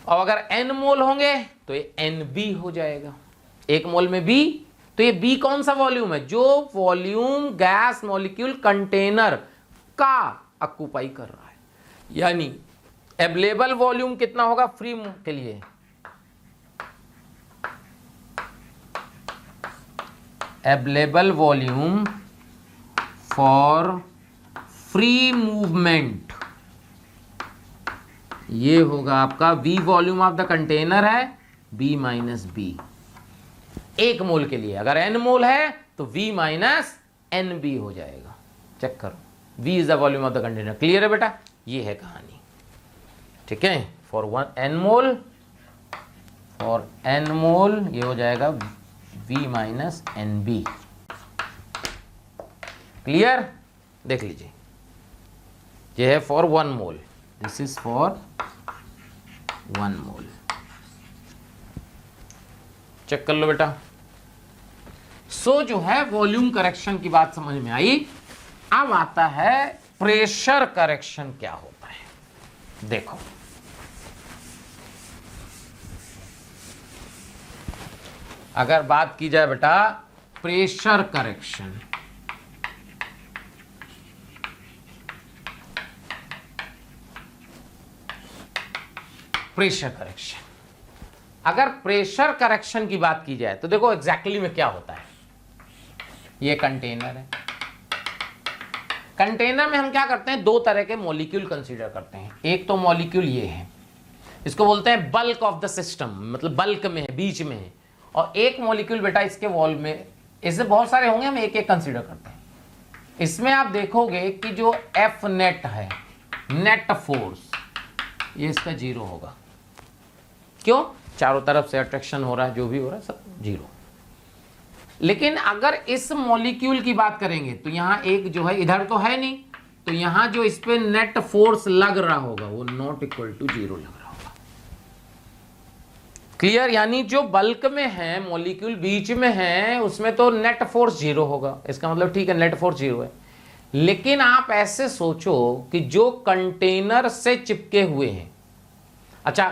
S1: और अगर n मोल होंगे तो ये Nb हो जाएगा, 1 मोल में B, तो ये B कौन सा वॉल्यूम है, जो वॉल्यूम गैस मॉलिक्यूल कंटेनर का ऑक्यूपाई कर रहा है। यानी अवेलेबल वॉल्यूम कितना होगा फ्री के लिए, available volume for free movement, ये होगा आपका V volume of the container है B - B, 1 मोल के लिए। अगर n मोल है तो V - NB हो जाएगा, चेक करो, V is the volume of the container. Clear है बेटा, ये है कहानी, ठीक है। फॉर 1 मोल, फॉर n मोल ये हो जाएगा V - NB, क्लियर। देख लीजिए, ये है for 1 mole, this is for 1 mole, check कर लो बेटा। सो जो है वॉल्यूम करेक्शन की बात समझ में आई। अब आता है प्रेशर करेक्शन क्या होता है। देखो अगर बात की जाए बेटा प्रेशर करेक्शन, प्रेशर करेक्शन, अगर प्रेशर करेक्शन की बात की जाए तो देखो एग्जैक्टली में क्या होता है। ये कंटेनर है, कंटेनर में हम क्या करते हैं, 2 तरह के मॉलिक्यूल कंसीडर करते हैं। एक तो मॉलिक्यूल ये है, इसको बोलते हैं बल्क ऑफ द सिस्टम, मतलब बल्क में है, बीच में है। और एक मॉलिक्यूल बेटा इसके वॉल में, इससे बहुत सारे होंगे, हम एक एक कंसीडर करते हैं। इसमें आप देखोगे कि जो F नेट है, नेट फोर्स, ये इसका 0 होगा। क्यों? चारों तरफ से अट्रैक्शन हो रहा है, जो भी हो रहा है सब 0। लेकिन अगर इस मॉलिक्यूल की बात करेंगे तो यहां एक जो है इधर तो है नहीं, तो यहां जो इस पे नेट फोर्स लग रहा होगा वो नॉट इक्वल टू 0 लग रहा होगा। क्लियर? यानी जो बल्क में है मॉलिक्यूल, बीच में है, उसमें तो नेट फोर्स 0 होगा। इसका मतलब ठीक है, नेट फोर्स 0 है। लेकिन आप ऐसे सोचो कि जो कंटेनर से चिपके हुए हैं, अच्छा,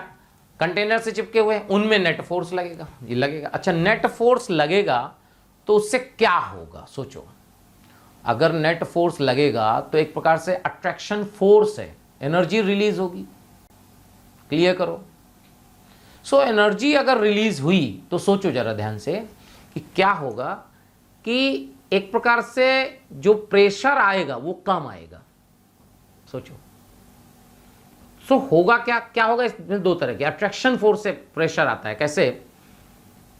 S1: कंटेनर से चिपके हुए हैं, उनमें नेट फोर्स लगेगा, ये लगेगा। अच्छा, नेट फोर्स लगेगा तो उससे क्या होगा, सोचो। अगर नेट फोर्स लगेगा तो एक प्रकार से अट्रैक्शन फोर्स है, एनर्जी रिलीज होगी। क्लियर करो। सो एनर्जी अगर रिलीज हुई तो सोचो जरा ध्यान से कि क्या होगा, कि एक प्रकार से जो प्रेशर आएगा वो कम आएगा। सोचो। सो होगा क्या, क्या होगा इसमें? दो तरह के अट्रैक्शन फोर्स से प्रेशर आता है। कैसे?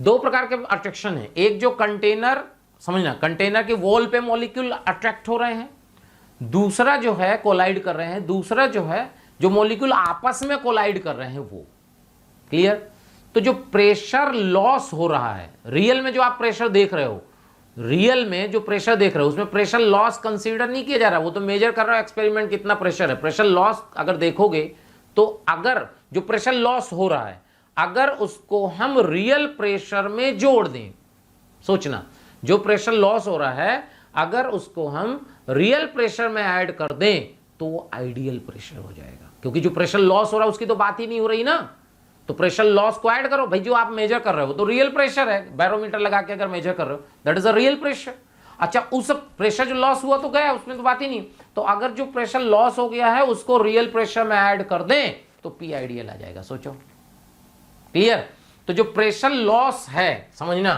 S1: दो प्रकार के अट्रैक्शन है। एक जो कंटेनर, समझना, कंटेनर के वॉल पे मॉलिक्यूल अट्रैक्ट हो रहे हैं, दूसरा जो है कोलाइड कर रहे हैं, दूसरा जो है जो मॉलिक्यूल आपस में कोलाइड कर रहे हैं वो। क्लियर? तो जो प्रेशर लॉस हो रहा है, रियल में जो आप प्रेशर देख रहे हो, रियल में जो प्रेशर देख रहे हो उसमें प्रेशर लॉस कंसीडर नहीं किया जा रहा। वो तो मेजर कर रहा है एक्सपेरिमेंट कितना प्रेशर है। प्रेशर लॉस अगर देखोगे तो अगर जो प्रेशर लॉस हो रहा है, अगर उसको हम रियल प्रेशर में जोड़ दें, सोचना, जो प्रेशर लॉस हो रहा है अगर उसको हम रियल प्रेशर में ऐड कर दें तो वो आइडियल प्रेशर हो जाएगा। क्योंकि जो प्रेशर लॉस हो रहा है उसकी तो बात ही नहीं हो रही ना। तो प्रेशर लॉस को ऐड करो भाई, जो आप मेजर कर रहे हो तो रियल प्रेशर है। बैरोमीटर लगा के अगर मेजर कर रहे हो that is a real pressure. अच्छा, उस प्रेशर जो लॉस हुआ तो गया, उसमें तो बात ही नहीं। तो अगर जो प्रेशर लॉस हो गया है उसको रियल प्रेशर में ऐड कर दें तो पी आइडियल आ जाएगा। सोचो। क्लियर? तो जो प्रेशर लॉस है, समझना,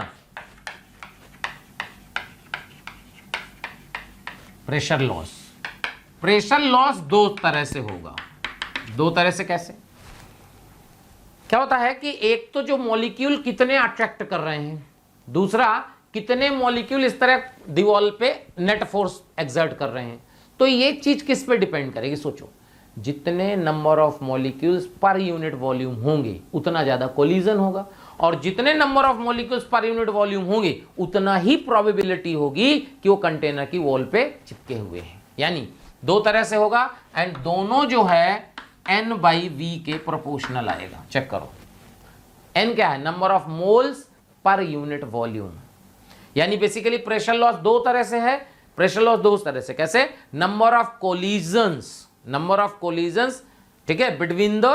S1: प्रेशर लॉस दो तरह से होगा। दो तरह से कैसे? क्या होता है कि एक तो जो मॉलिक्यूल कितने अट्रैक्ट कर रहे हैं, दूसरा कितने मॉलिक्यूल इस तरह दीवार पे नेट फोर्स एक्सर्ट कर रहे हैं। तो ये चीज किस पे डिपेंड करेगी? सोचो, जितने number of molecules per unit volume होंगे उतना ज्यादा कोलिजन होगा, और जितने number of molecules per unit volume होंगे उतना ही प्रोबेबिलिटी होगी कि वो कंटेनर की वॉल पे चिपके हुए हैं। यानी दो तरह से होगा, एंड दोनों जो है n/v के प्रोपोर्शनल आएगा। चेक करो, n क्या है? Number of moles per unit volume. यानी बेसिकली प्रेशर लॉस दो तरह से है। प्रेशर लॉस दो तरह से कैसे? नंबर ऑफ कोलिजन्स, ठीक है, between the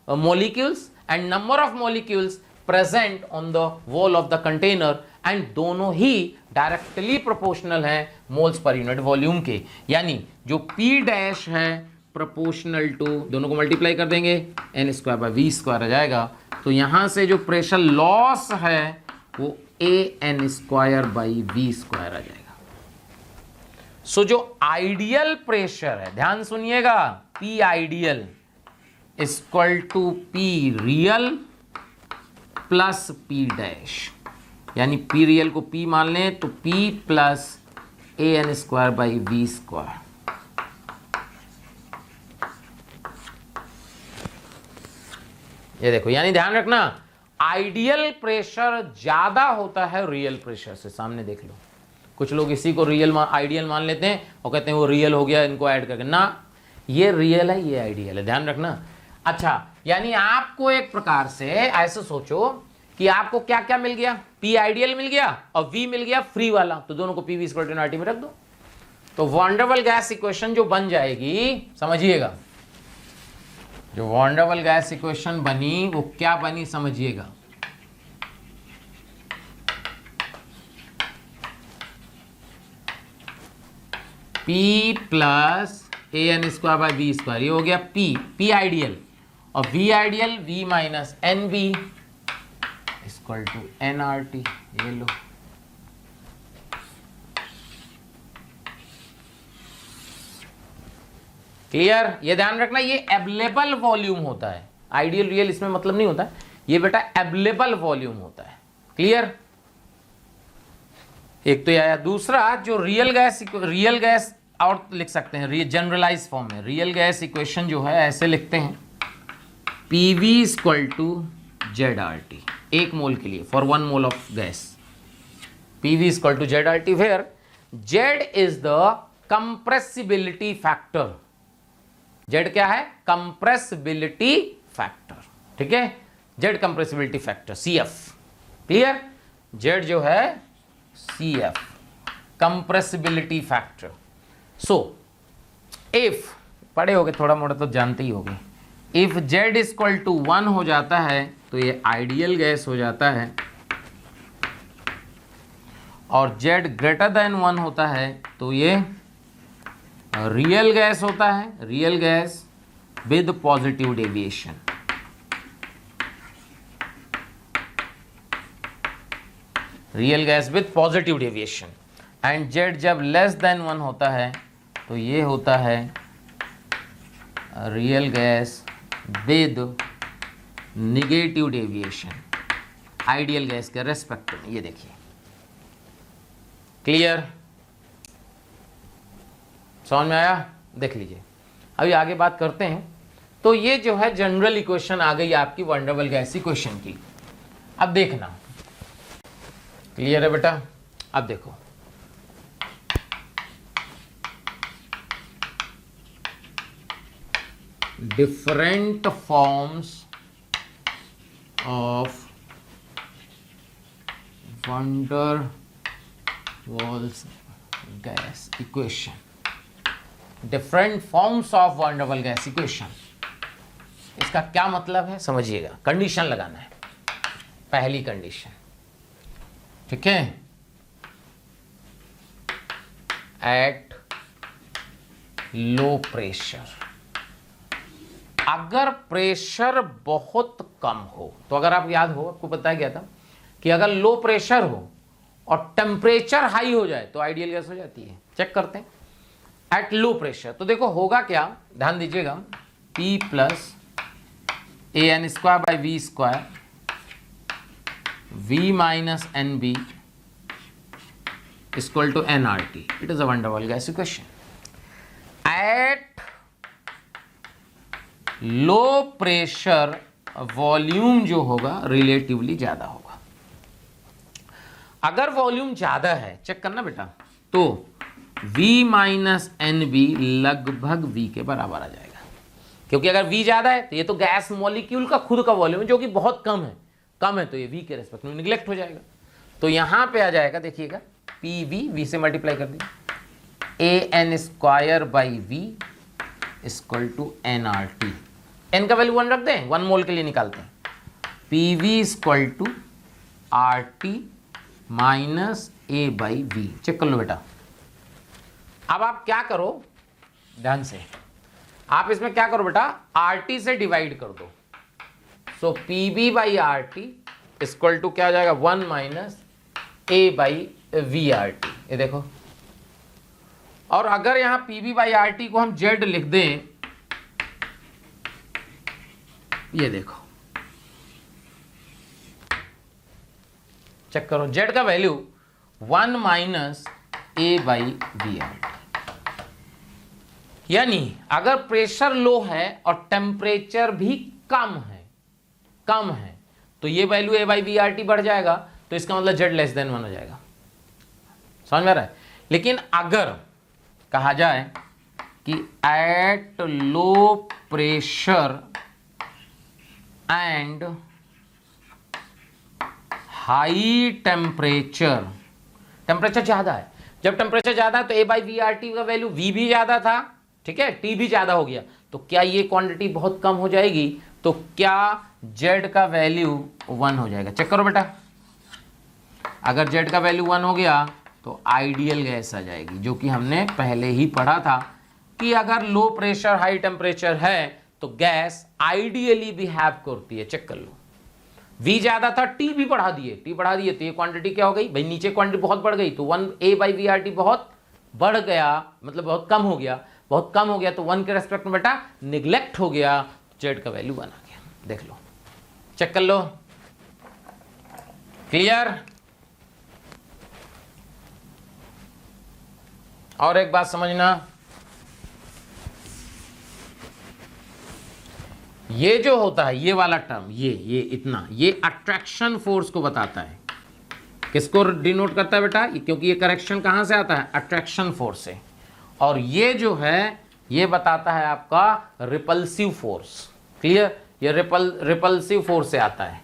S1: molecules, and number of molecules present on the wall of the container, and दोनों ही डायरेक्टली प्रोपोर्शनल हैं मोल्स पर यूनिट वॉल्यूम के। यानी जो P डैश है प्रोपोर्शनल टू, दोनों को मल्टीप्लाई कर देंगे, n² / v² आ जाएगा। तो यहां से जो प्रेशर लॉस है वो an² / v² आ जाएगा। सो जो आइडियल प्रेशर है, ध्यान सुनिएगा, P ideal equal to P real plus P dash. यानी P रियल को P मान लें तो P प्लस an² / v²। ये देखो, यानी ध्यान रखना, आइडियल प्रेशर ज्यादा होता है रियल प्रेशर से। सामने देख लो, कुछ लोग इसी को रियल आइडियल मान लेते हैं और कहते हैं वो रियल हो गया, इनको ऐड करके ना, ये रियल है, ये आइडियल है, ध्यान रखना। अच्छा, यानी आपको एक प्रकार से ऐसे सोचो कि आपको क्या क्या मिल गया, P आइडियल मिल गया और V मिल गया फ्री वाला, तो दोनों को PV = RT में रख दो। तो van der Waals gas equation जो बन जाएगी, समझिएगा, जो van der Waals gas equation बनी वो क्या बनी समझिएगा। P प्लस an² / v², ये हो गया P आइडियल, और V ideal V minus NV = nRT। ये लो, क्लियर? ये ध्यान रखना, ये अवेलेबल वॉल्यूम होता है, आइडियल रियल इसमें मतलब नहीं होता, ये बेटा अवेलेबल वॉल्यूम होता है। क्लियर? एक तो ये आया। दूसरा जो रियल गैस और लिख सकते हैं जनरलाइज फॉर्म में। रियल गैस इक्वेशन जो है ऐसे लिखते हैं, PV = ZRT, 1 मोल के लिए, for 1 mole of gas, PV = ZRT, where Z is the compressibility factor. Z क्या है? कंप्रेसिबिलिटी फैक्टर, ठीक है, Z compressibility factor, CF। Clear? Z जो है CF, compressibility factor. So if पढ़े होगे, थोड़ा मोड़ा तो जानते ही होगे, इफ जेड इक्वल टू 1 हो जाता है तो ये आइडियल गैस हो जाता है, और जेड ग्रेटर देन 1 होता है तो ये रियल गैस होता है, real gas with positive deviation. Real gas with positive deviation. And Z जब लेस देन 1 होता है तो ये होता है real gas with negative deviation ideal gas के रेस्पेक्ट में। ये देखिए, क्लियर, समझ में आया? देख लीजिए, अभी आगे बात करते हैं। तो ये जो है जनरल इक्वेशन आ गई आपकी van der Waals gas equation की। अब देखना, क्लियर है बेटा? अब देखो, different forms of van der Waals gas equation, different forms of van der Waals gas equation. इसका क्या मतलब है समझिएगा, कंडीशन लगाना है। पहली कंडीशन, ठीक है, एट लो प्रेशर, अगर प्रेशर बहुत कम हो, तो अगर आप याद हो, आपको बताया गया था कि अगर लो प्रेशर हो और टेम्परेचर हाई हो जाए तो आइडियल गैस हो जाती है। चेक करते हैं एट लो प्रेशर। तो देखो होगा क्या, ध्यान दीजिएगा, P plus a N square by v square V minus n b equal to N R T. It is a van der Waals gas equation. At low pressure volume जो होगा रिलेटिवली ज्यादा होगा। अगर वॉल्यूम ज्यादा है, चेक करना बेटा, तो V माइनस एन बी लगभग V के बराबर आ जाएगा, क्योंकि अगर V ज्यादा है तो ये तो गैस मॉलिक्यूल का खुद का वॉल्यूम है जो कि बहुत कम है, तो ये V के रेस्पेक्ट में निगलेक्ट हो जाएगा। तो यहां पे आ जाएगा, देखिएगा, PV से मल्टीप्लाई कर दिया, A N square by V equal to N R T. N का वैल्यू 1 रख दें, 1 मोल के लिए निकालते हैं, PV equal to R T minus A by v. Check कर लो बेटा। अब आप क्या करो, ध्यान से, आप इसमें क्या करो बेटा, RT से डिवाइड कर दो। So PB by R T equal to क्या हो जाएगा, 1 minus A by we R T. ये देखो, और अगर यहां PB बाई आर टी को हम Z लिख दें, ये देखो, चेक करो, Z का value 1 minus A by we R T. यानी अगर प्रेशर लो है और टेम्परेचर भी कम है तो ये value a by we R T बढ़ जाएगा, तो इसका मतलब जेड लेस देन 1 हो जाएगा। समझ में आ रहा है? लेकिन अगर कहा जाए कि eight low pressure and high temperature, temperature ज्यादा है, जब टेम्परेचर ज्यादा है तो ए बाई वी आर टी का वैल्यू वी भी ज्यादा था, ठीक है, टी भी ज्यादा हो गया, तो क्या ये क्वांटिटी बहुत कम हो जाएगी, तो क्या जेड का वैल्यू 1 हो जाएगा। चेक करो बेटा, अगर जेड का वैल्यू 1 हो गया तो आइडियल गैस आ जाएगी, जो कि हमने पहले ही पढ़ा था कि अगर लो प्रेशर हाई टेम्परेचर है तो गैस आइडियली बिहेव करती है। चेक कर लो, V ज्यादा था, T भी बढ़ा दिए, तो ये क्वांटिटी क्या हो गई भाई, नीचे क्वांटिटी बहुत बढ़ गई, तो 1 A by we R T बहुत बढ़ गया, मतलब बहुत कम हो गया, तो 1 के रेस्पेक्ट में बेटा निगलेक्ट हो गया, जेड का वैल्यू 1 आ गया। देख लो, चेक कर लो, क्लियर? और एक बात समझना, ये जो होता है, ये वाला टर्म, ये इतना, ये अट्रैक्शन फोर्स को बताता है। किसको डिनोट करता है बेटा? क्योंकि ये करेक्शन कहां से आता है, अट्रैक्शन फोर्स से, और ये जो है ये बताता है आपका रिपल्सिव फोर्स। क्लियर? ये रिपल्सिव फोर्स से आता है।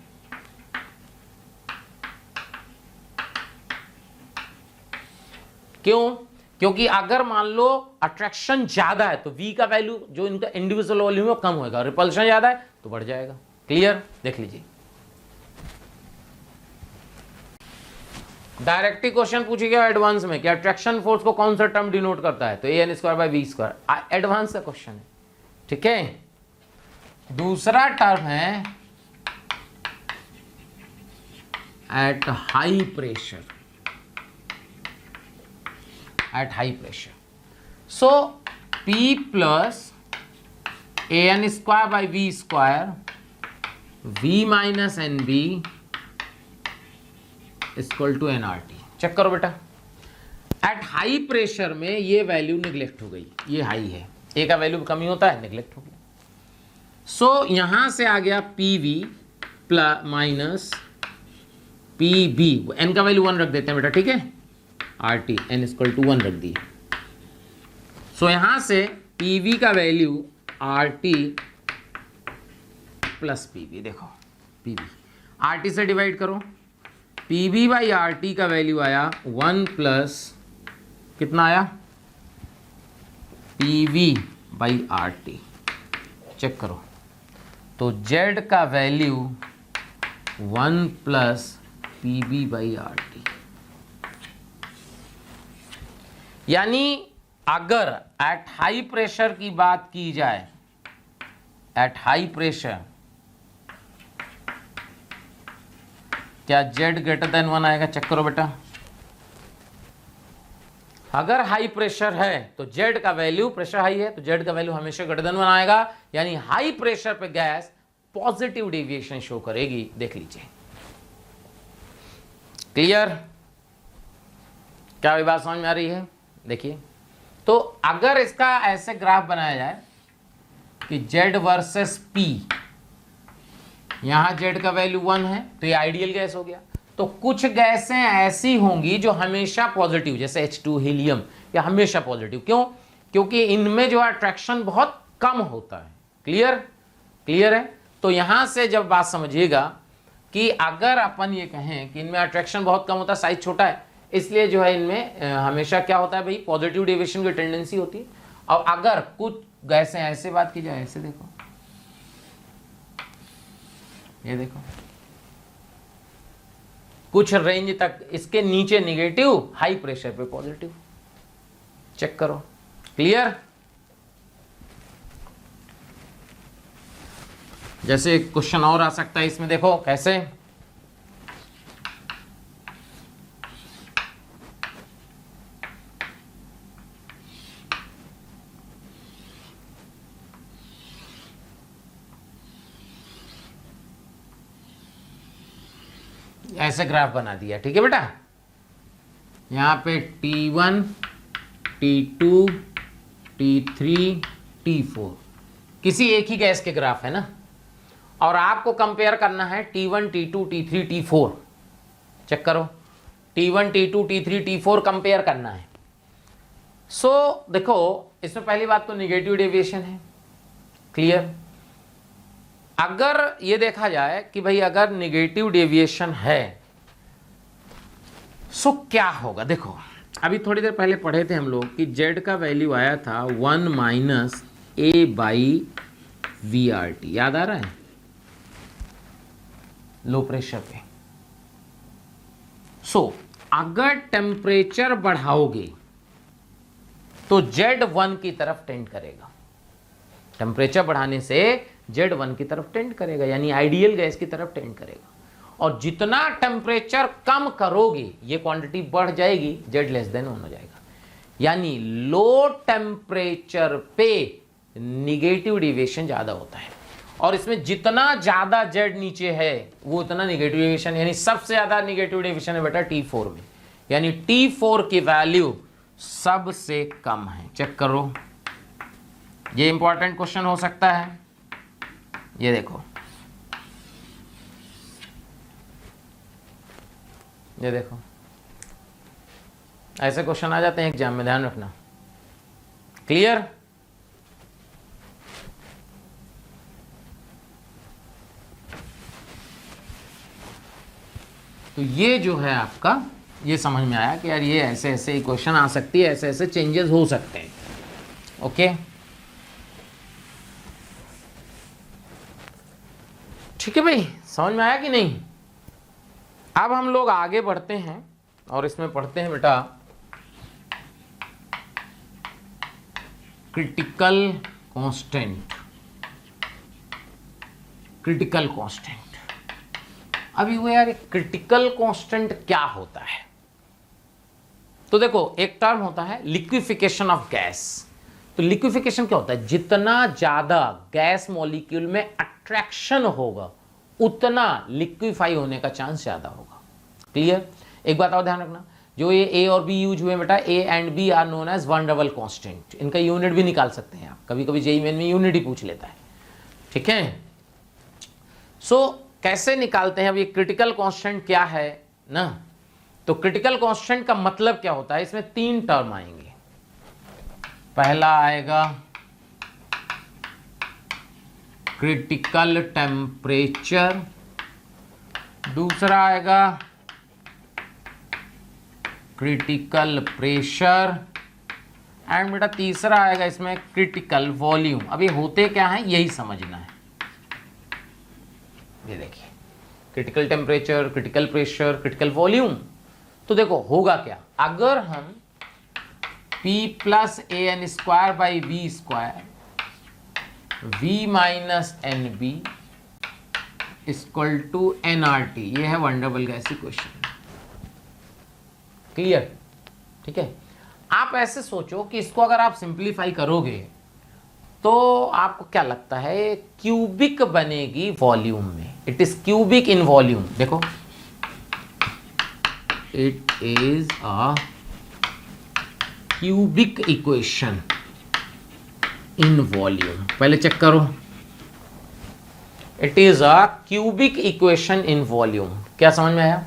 S1: क्यों? क्योंकि अगर मान लो अट्रैक्शन ज्यादा है तो V का वैल्यू जो इनका इंडिविजुअल वॉल्यूम है वो कम होगा, रिपल्शन ज्यादा है तो बढ़ जाएगा। क्लियर? देख लीजिए, डायरेक्ट ही क्वेश्चन पूछेगा एडवांस में कि अट्रैक्शन फोर्स को कौन सा टर्म डिनोट करता है, तो an²/v², एडवांस का क्वेश्चन है। ठीक है, दूसरा टर्म है at high pressure, at high pressure. So P plus an²/v², v minus NB equal to nRT। Check करो बेटा, एट हाई प्रेशर में ये वैल्यू निगलेक्ट हो गई, ये हाई है, ए का वैल्यू कमी होता है, निगलेक्ट हो गया। सो यहां से आ गया PV plus minus PB, n का वैल्यू 1 रख देते हैं बेटा, ठीक है, RT n इक्वल टू 1 रख दिए। सो यहां से PV का वैल्यू RT प्लस PB, देखो PV RT से डिवाइड करो, PB/RT का वैल्यू आया 1 प्लस कितना आया, PV/RT। चेक करो, तो Z का वैल्यू 1 प्लस PB/RT। यानी अगर एट हाई प्रेशर की बात की जाए, एट हाई प्रेशर क्या Z>1 आएगा? चेक करो बेटा, अगर हाई प्रेशर है तो Z का वैल्यू, प्रेशर हाई है तो Z का वैल्यू हमेशा >1 आएगा, यानी हाई प्रेशर पे गैस पॉजिटिव डेविएशन शो करेगी। देख लीजिए, क्लियर? क्या ये बात समझ में आ रही है? देखिए, तो अगर इसका ऐसे ग्राफ बनाया जाए कि Z वर्सेस P, यहां Z का वैल्यू 1 है तो ये आइडियल गैस हो गया। तो कुछ गैसें ऐसी होंगी जो हमेशा पॉजिटिव, जैसे H2 हीलियम, या हमेशा पॉजिटिव। क्यों? क्योंकि इनमें जो अट्रैक्शन बहुत कम होता है। क्लियर? क्लियर है? तो यहां से जब बात समझिएगा कि अगर अपन ये कहें कि इनमें अट्रैक्शन बहुत कम होता है, साइज छोटा है, इसलिए जो है इनमें हमेशा क्या होता है भाई, पॉजिटिव डेविएशन की टेंडेंसी होती है। और अगर कुछ गैसें ऐसे बात की जाए, ऐसे देखो, ये देखो, कुछ रेंज तक इसके नीचे निगेटिव, हाई प्रेशर पे पॉजिटिव। चेक करो, क्लियर? जैसे क्वेश्चन और आ सकता है इसमें, देखो कैसे, ऐसे ग्राफ बना दिया, ठीक है बेटा। यहां पे T1, T2, T3, T4 किसी एक ही गैस के ग्राफ है ना, और आपको कंपेयर करना है T1, T2, T3, T4। Check करो, T1, T2, T3, T4 compare करना है। सो देखो, इसमें पहली बात तो निगेटिव डेविएशन है। क्लियर? अगर ये देखा जाए कि भाई अगर निगेटिव डेविएशन है सो क्या होगा, देखो अभी थोड़ी देर पहले पढ़े थे हम लोग कि Z का वैल्यू आया था 1 माइनस A/VRT, याद आ रहा है, लो प्रेशर पे। सो अगर टेम्परेचर बढ़ाओगे तो Z1 की तरफ टेंड करेगा, टेम्परेचर बढ़ाने से Z1 की तरफ टेंड करेगा, यानी आइडियल गैस की तरफ टेंड करेगा। और जितना टेम्परेचर कम करोगे ये क्वांटिटी बढ़ जाएगी, Z<1 हो जाएगा। यानी लो टेम्परेचर पे निगेटिव डेविएशन ज्यादा होता है, और इसमें जितना ज्यादा Z नीचे है वो उतना निगेटिव डेविएशन, यानी सबसे ज्यादा निगेटिव डेविएशन है बेटा T4 में, यानी T4 की वैल्यू सबसे कम है। चेक करो, ये इंपॉर्टेंट क्वेश्चन हो सकता है। ये देखो, ये देखो, ऐसे क्वेश्चन आ जाते हैं एग्जाम में, ध्यान रखना। क्लियर? तो ये जो है आपका ये समझ में आया कि यार ये ऐसे ऐसे इक्वेशन आ सकती है, ऐसे ऐसे चेंजेस हो सकते हैं। ओके, ठीक है भाई, समझ में आया कि नहीं? अब हम लोग आगे बढ़ते हैं और इसमें पढ़ते हैं बेटा क्रिटिकल कांस्टेंट। क्रिटिकल कांस्टेंट, अभी वो यार क्रिटिकल कांस्टेंट क्या होता है? तो देखो, एक टर्म होता है लिक्विफिकेशन ऑफ गैस। तो लिक्विफिकेशन क्या होता है? जितना ज्यादा गैस मॉलिक्यूल में अट्रैक्शन होगा उतना लिक्विफाई होने का चांस ज्यादा होगा। क्लियर? एक बात और ध्यान रखना, जो ये ए और बी यूज हुए बेटा, a and b are known as van डबल कांस्टेंट। इनका यूनिट भी निकाल सकते हैं आप, कभी कभी जेईई मेन में यूनिट ही पूछ लेता है। ठीक है, सो कैसे निकालते हैं? अब ये क्रिटिकल कांस्टेंट क्या है ना, तो क्रिटिकल कांस्टेंट का मतलब क्या होता है? इसमें 3 टर्म आएंगे। पहला आएगा क्रिटिकल टेम्परेचर, दूसरा आएगा क्रिटिकल प्रेशर, एंड बेटा तीसरा आएगा इसमें क्रिटिकल वॉल्यूम। अब ये होते क्या है यही समझना है। ये देखिए, critical temperature, critical pressure, critical volume. तो देखो होगा क्या, अगर हम P plus a N square by v square V minus n b equal to N R T, ये है वन डबल गैस इक्वेशन। क्लियर? ठीक है, आप ऐसे सोचो कि इसको अगर आप सिंप्लीफाई करोगे तो आपको क्या लगता है? क्यूबिक बनेगी वॉल्यूम में। It is cubic in volume. देखो, it is a cubic equation in volume. पहले चेक करो, it is a cubic equation in volume. क्या समझ में आया?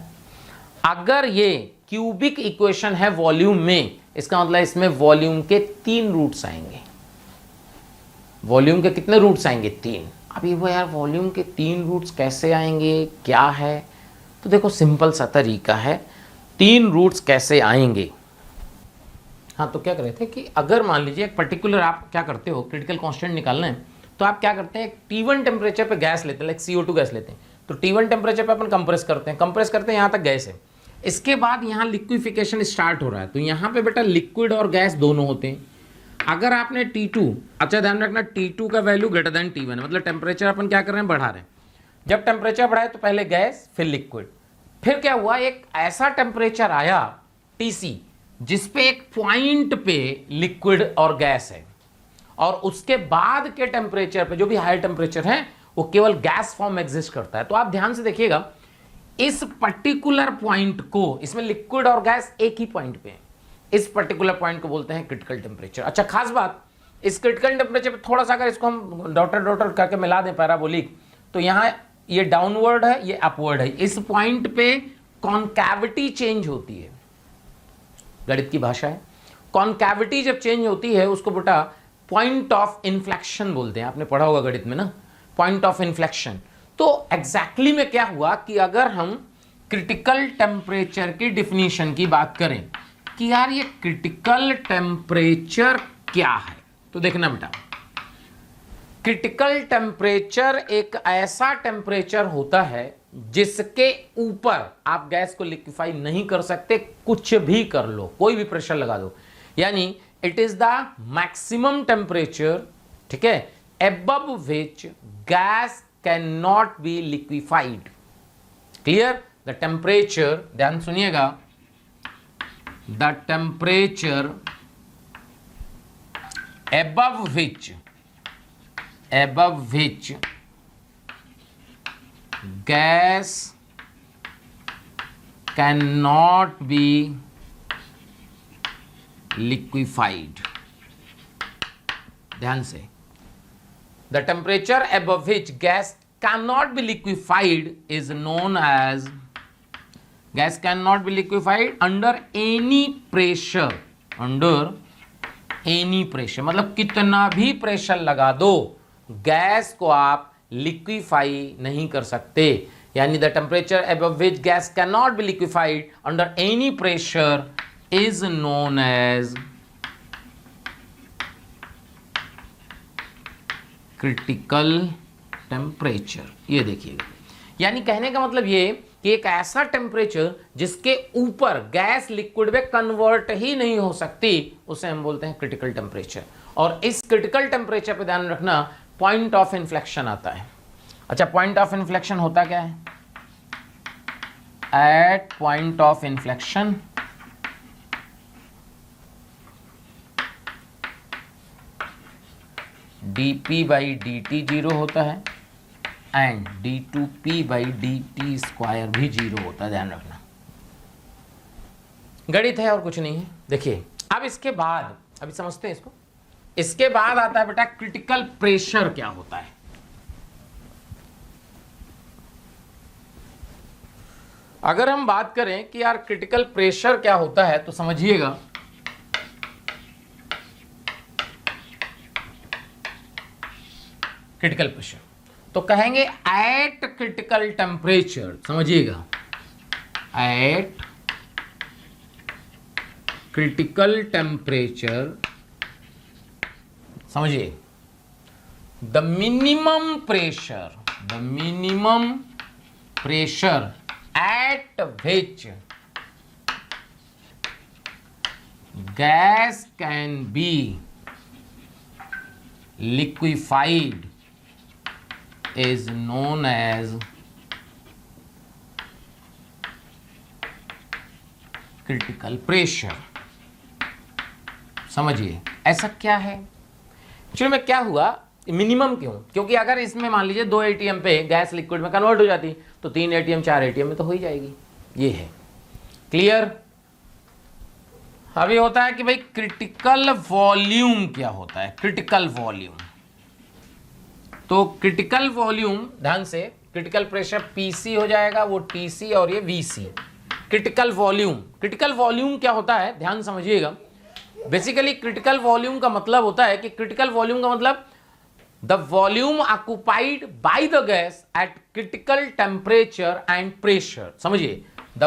S1: अगर ये क्यूबिक इक्वेशन है वॉल्यूम में, इसका मतलब इसमें वॉल्यूम के 3 रूट्स आएंगे। वॉल्यूम के कितने रूट्स आएंगे? 3। अभी वो यार वॉल्यूम के 3 रूट्स कैसे आएंगे, क्या है? तो देखो सिंपल सा तरीका है, 3 रूट्स कैसे आएंगे। हाँ, तो क्या कर रहे थे कि अगर मान लीजिए एक पर्टिकुलर आप क्या करते हो, क्रिटिकल कांस्टेंट निकालना है, तो आप क्या करते हैं, T1 टेम्परेचर पे गैस लेते हैं, लाइक CO2 गैस लेते हैं। तो T1 टेम्परेचर पे अपन कंप्रेस करते हैं, यहाँ तक गैस है। इसके बाद यहाँ लिक्विफिकेशन स्टार्ट हो रहा है, तो यहाँ पे बेटा लिक्विड और गैस दोनों होते हैं। अगर आपने T2, अच्छा ध्यान रखना, T2 का वैल्यू ग्रेटर देन T1 है, मतलब टेम्परेचर अपन क्या कर रहे हैं, बढ़ा रहे हैं। जब टेम्परेचर बढ़ाए तो पहले गैस फिर लिक्विड। फिर क्या हुआ, एक ऐसा टेम्परेचर आया TC जिसपे एक पॉइंट पे लिक्विड और गैस है, और उसके बाद के टेम्परेचर पे जो भी हायर टेम्परेचर है वो केवल गैस फॉर्म एग्जिस्ट करता है। तो आप ध्यान से देखिएगा, इस पर्टिकुलर पॉइंट को, इसमें लिक्विड और गैस एक ही पॉइंट पे है, इस पर्टिकुलर पॉइंट को बोलते हैं क्रिटिकल टेम्परेचर। अच्छा खास बात, इस क्रिटिकल टेम्परेचर पे थोड़ा सा अगर इसको हम डॉटर करके मिला दें पैराबोलिक, तो यहाँ ये डाउनवर्ड है, ये अपवर्ड है। इस पॉइंट पे कॉन्कैविटी चेंज होती है, गणित की भाषा है। कॉन्कैविटी जब चेंज होती है उसको बेटा पॉइंट ऑफ इन्फ्लेक्शन बोलते हैं, आपने पढ़ा होगा गणित में ना, पॉइंट ऑफ इन्फ्लेक्शन। तो एग्जैक्टली में क्या हुआ कि अगर हम क्रिटिकल टेम्परेचर की डिफिनीशन की बात करें कि यार ये क्रिटिकल टेम्परेचर क्या है, तो देखना बेटा, क्रिटिकल टेम्परेचर एक ऐसा टेम्परेचर होता है जिसके ऊपर आप गैस को लिक्विफाई नहीं कर सकते, कुछ भी कर लो, कोई भी प्रेशर लगा दो। यानी it is the maximum temperature, ठीक है, above which gas cannot be liquefied. Clear? The temperature, ध्यान सुनिएगा, the temperature above which gas cannot be liquefied. ध्यान से, the temperature above which gas cannot be liquefied is known as, gas cannot be liquefied under any pressure, under any pressure, मतलब कितना भी प्रेशर लगा दो गैस को आप लिक्विफाई नहीं कर सकते। यानी the temperature above which gas can not be liquefied under any pressure is known as critical temperature. ये देखिएगा, यानी कहने का मतलब ये कि एक ऐसा टेम्परेचर जिसके ऊपर गैस लिक्विड में कन्वर्ट ही नहीं हो सकती, उसे हम बोलते हैं क्रिटिकल टेम्परेचर। और इस क्रिटिकल टेम्परेचर पे ध्यान रखना, पॉइंट ऑफ इन्फ्लेक्शन आता है। अच्छा, पॉइंट ऑफ इन्फ्लेक्शन होता क्या है? At point of inflection dp by dt zero होता है and d2p by dt square भी जीरो होता है, ध्यान रखना। गणित है और कुछ नहीं है। देखिए अब इसके बाद, अभी समझते हैं इसको, इसके बाद आता है बेटा क्रिटिकल प्रेशर क्या होता है। अगर हम बात करें कि यार क्रिटिकल प्रेशर क्या होता है, तो समझिएगा क्रिटिकल प्रेशर तो कहेंगे एट क्रिटिकल टेम्परेचर, समझिएगा एट क्रिटिकल टेम्परेचर, समझिए the minimum pressure at which gas can be liquefied is known as critical pressure। समझिए ऐसा क्या है एक्चुअली में, क्या हुआ, मिनिमम क्यों? क्योंकि अगर इसमें मान लीजिए 2 एटीएम पे गैस लिक्विड में कन्वर्ट हो जाती तो 3 एटीएम 4 एटीएम में तो हो ही जाएगी। ये है क्लियर। अभी होता है कि भाई क्रिटिकल वॉल्यूम क्या होता है। क्रिटिकल वॉल्यूम, तो क्रिटिकल वॉल्यूम ध्यान से, क्रिटिकल प्रेशर पीसी हो जाएगा, वो टीसी और ये वीसी। क्रिटिकल वॉल्यूम क्या होता है, ध्यान समझिएगा। बेसिकली क्रिटिकल वॉल्यूम का मतलब होता है कि क्रिटिकल वॉल्यूम का मतलब the volume occupied by the gas at critical temperature and pressure. समझिए the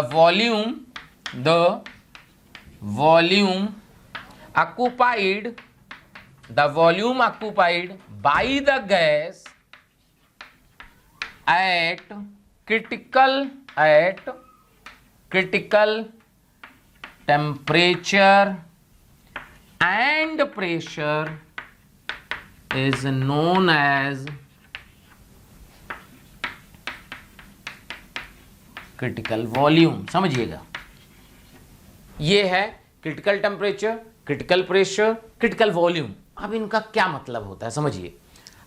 S1: volume occupied by the gas at critical temperature and pressure is known as critical volume। समझिएगा, ये है critical temperature, critical pressure, critical volume. अब इनका क्या मतलब होता है समझिए।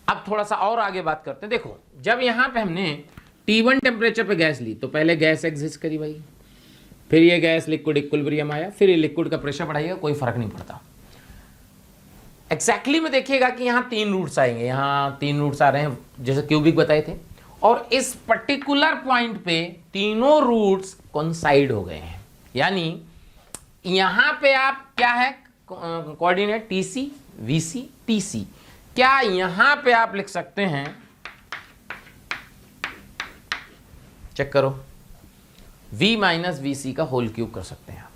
S1: अब थोड़ा सा और आगे बात करते हैं। देखो जब यहां पे हमने T1 टेम्परेचर पे गैस ली तो पहले गैस एग्जिस्ट करी भाई, फिर ये गैस लिक्विड इक्विलिब्रियम आया, फिर ये लिक्विड का प्रेशर बढ़ाइएगा, कोई फर्क नहीं पड़ता। एक्जैक्टली में देखिएगा कि यहाँ 3 रूट्स आएंगे, यहाँ 3 रूट्स आ रहे हैं जैसे क्यूबिक बताए थे, और इस पर्टिकुलर पॉइंट पे तीनों रूट्स कोइंसाइड हो गए हैं। यानी यहां पे आप क्या है कोऑर्डिनेट टीसी वीसी टीसी, क्या यहां पे आप लिख सकते हैं, चेक करो, v माइनस वी सी का होल क्यूब कर सकते हैं आप।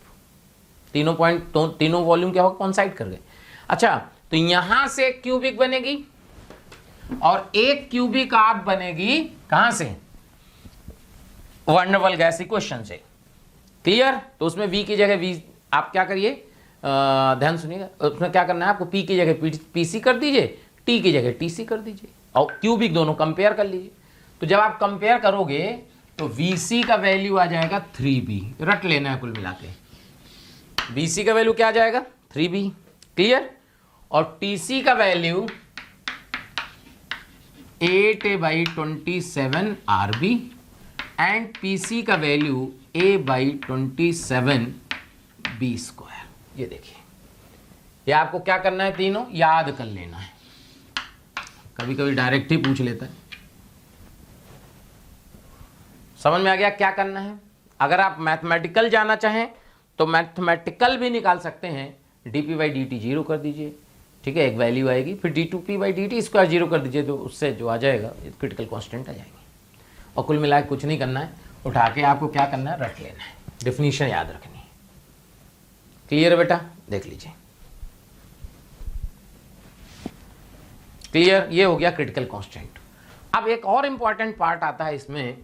S1: तीनों पॉइंट तो तीनों वॉल्यूम क्या होगा, कोइंसाइड कर गए। अच्छा तो यहां से एक क्यूबिक बनेगी और एक क्यूबिक आप बनेगी कहां से, van der Waals gas equation से। क्लियर। तो उसमें v की जगह v आप क्या करिए, ध्यान सुनिएगा, उसमें क्या करना है आपको, p की जगह pc कर दीजिए, t की जगह tc कर दीजिए और क्यूबिक दोनों कंपेयर कर लीजिए। तो जब आप कंपेयर करोगे तो vc का वैल्यू आ जाएगा 3b, रट लेना है कुल मिला के। vc का वैल्यू क्या आ जाएगा 3b, क्लियर। और tc का वैल्यू 8/27 rb एंड pc का वैल्यू a/27 बी स्क्वायर। ये देखिए, ये आपको क्या करना है, तीनों याद कर लेना है। कभी कभी डायरेक्ट ही पूछ लेता है। समझ में आ गया क्या करना है। अगर आप मैथमेटिकल जाना चाहें तो मैथमेटिकल भी निकाल सकते हैं। dp/dt 0 कर दीजिए, ठीक है, एक वैल्यू आएगी, फिर d2p/dt स्क्वायर 0 कर दीजिए, तो उससे जो आ जाएगा क्रिटिकल कांस्टेंट आ जाएगी। और कुल मिला के कुछ नहीं करना है, उठा के आपको क्या करना है, रख लेना है, डिफिनीशन याद रखनी है। क्लियर बेटा, देख लीजिए, क्लियर, ये हो गया क्रिटिकल कांस्टेंट। अब एक और इंपॉर्टेंट पार्ट आता है इसमें,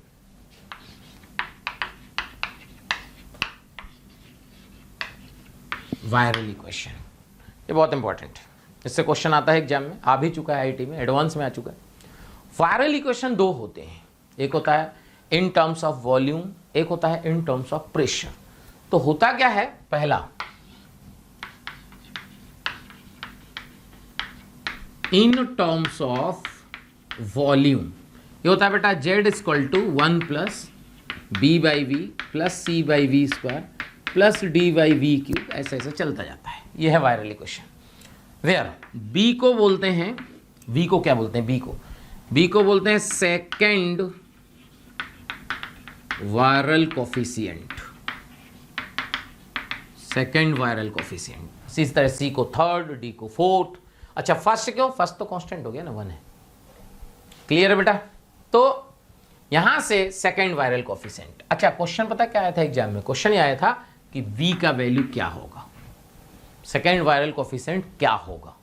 S1: वायरल इक्वेशन। ये बहुत इंपॉर्टेंट है, इससे क्वेश्चन आता है एग्जाम में, आ भी चुका है आईआईटी में, एडवांस में आ चुका है। वायरल इक्वेशन दो होते हैं, एक होता है इन टर्म्स ऑफ वॉल्यूम, एक होता है इन टर्म्स ऑफ प्रेशर। तो होता क्या है, पहला इन टर्म्स ऑफ वॉल्यूम, ये होता है बेटा z equal to 1 plus B by v plus c by v square plus d by v cube, ऐसे ऐसे चलता जाता है। ये है वायरल इक्वेशन। वेयर बी को बोलते हैं, वी को क्या बोलते हैं, बी को बोलते हैं second viral coefficient, second viral coefficient. इसी तरह सी को थर्ड, डी को फोर्थ। अच्छा फर्स्ट क्यों, फर्स्ट तो कांस्टेंट हो गया ना, 1 है। क्लियर है बेटा, तो यहां से सेकेंड वायरल कोफिशिएंट। अच्छा क्वेश्चन पता क्या आया था एग्जाम में, क्वेश्चन ये आया था कि v का वैल्यू क्या होगा, सेकेंड वायरल कोफिशिएंट क्या होगा।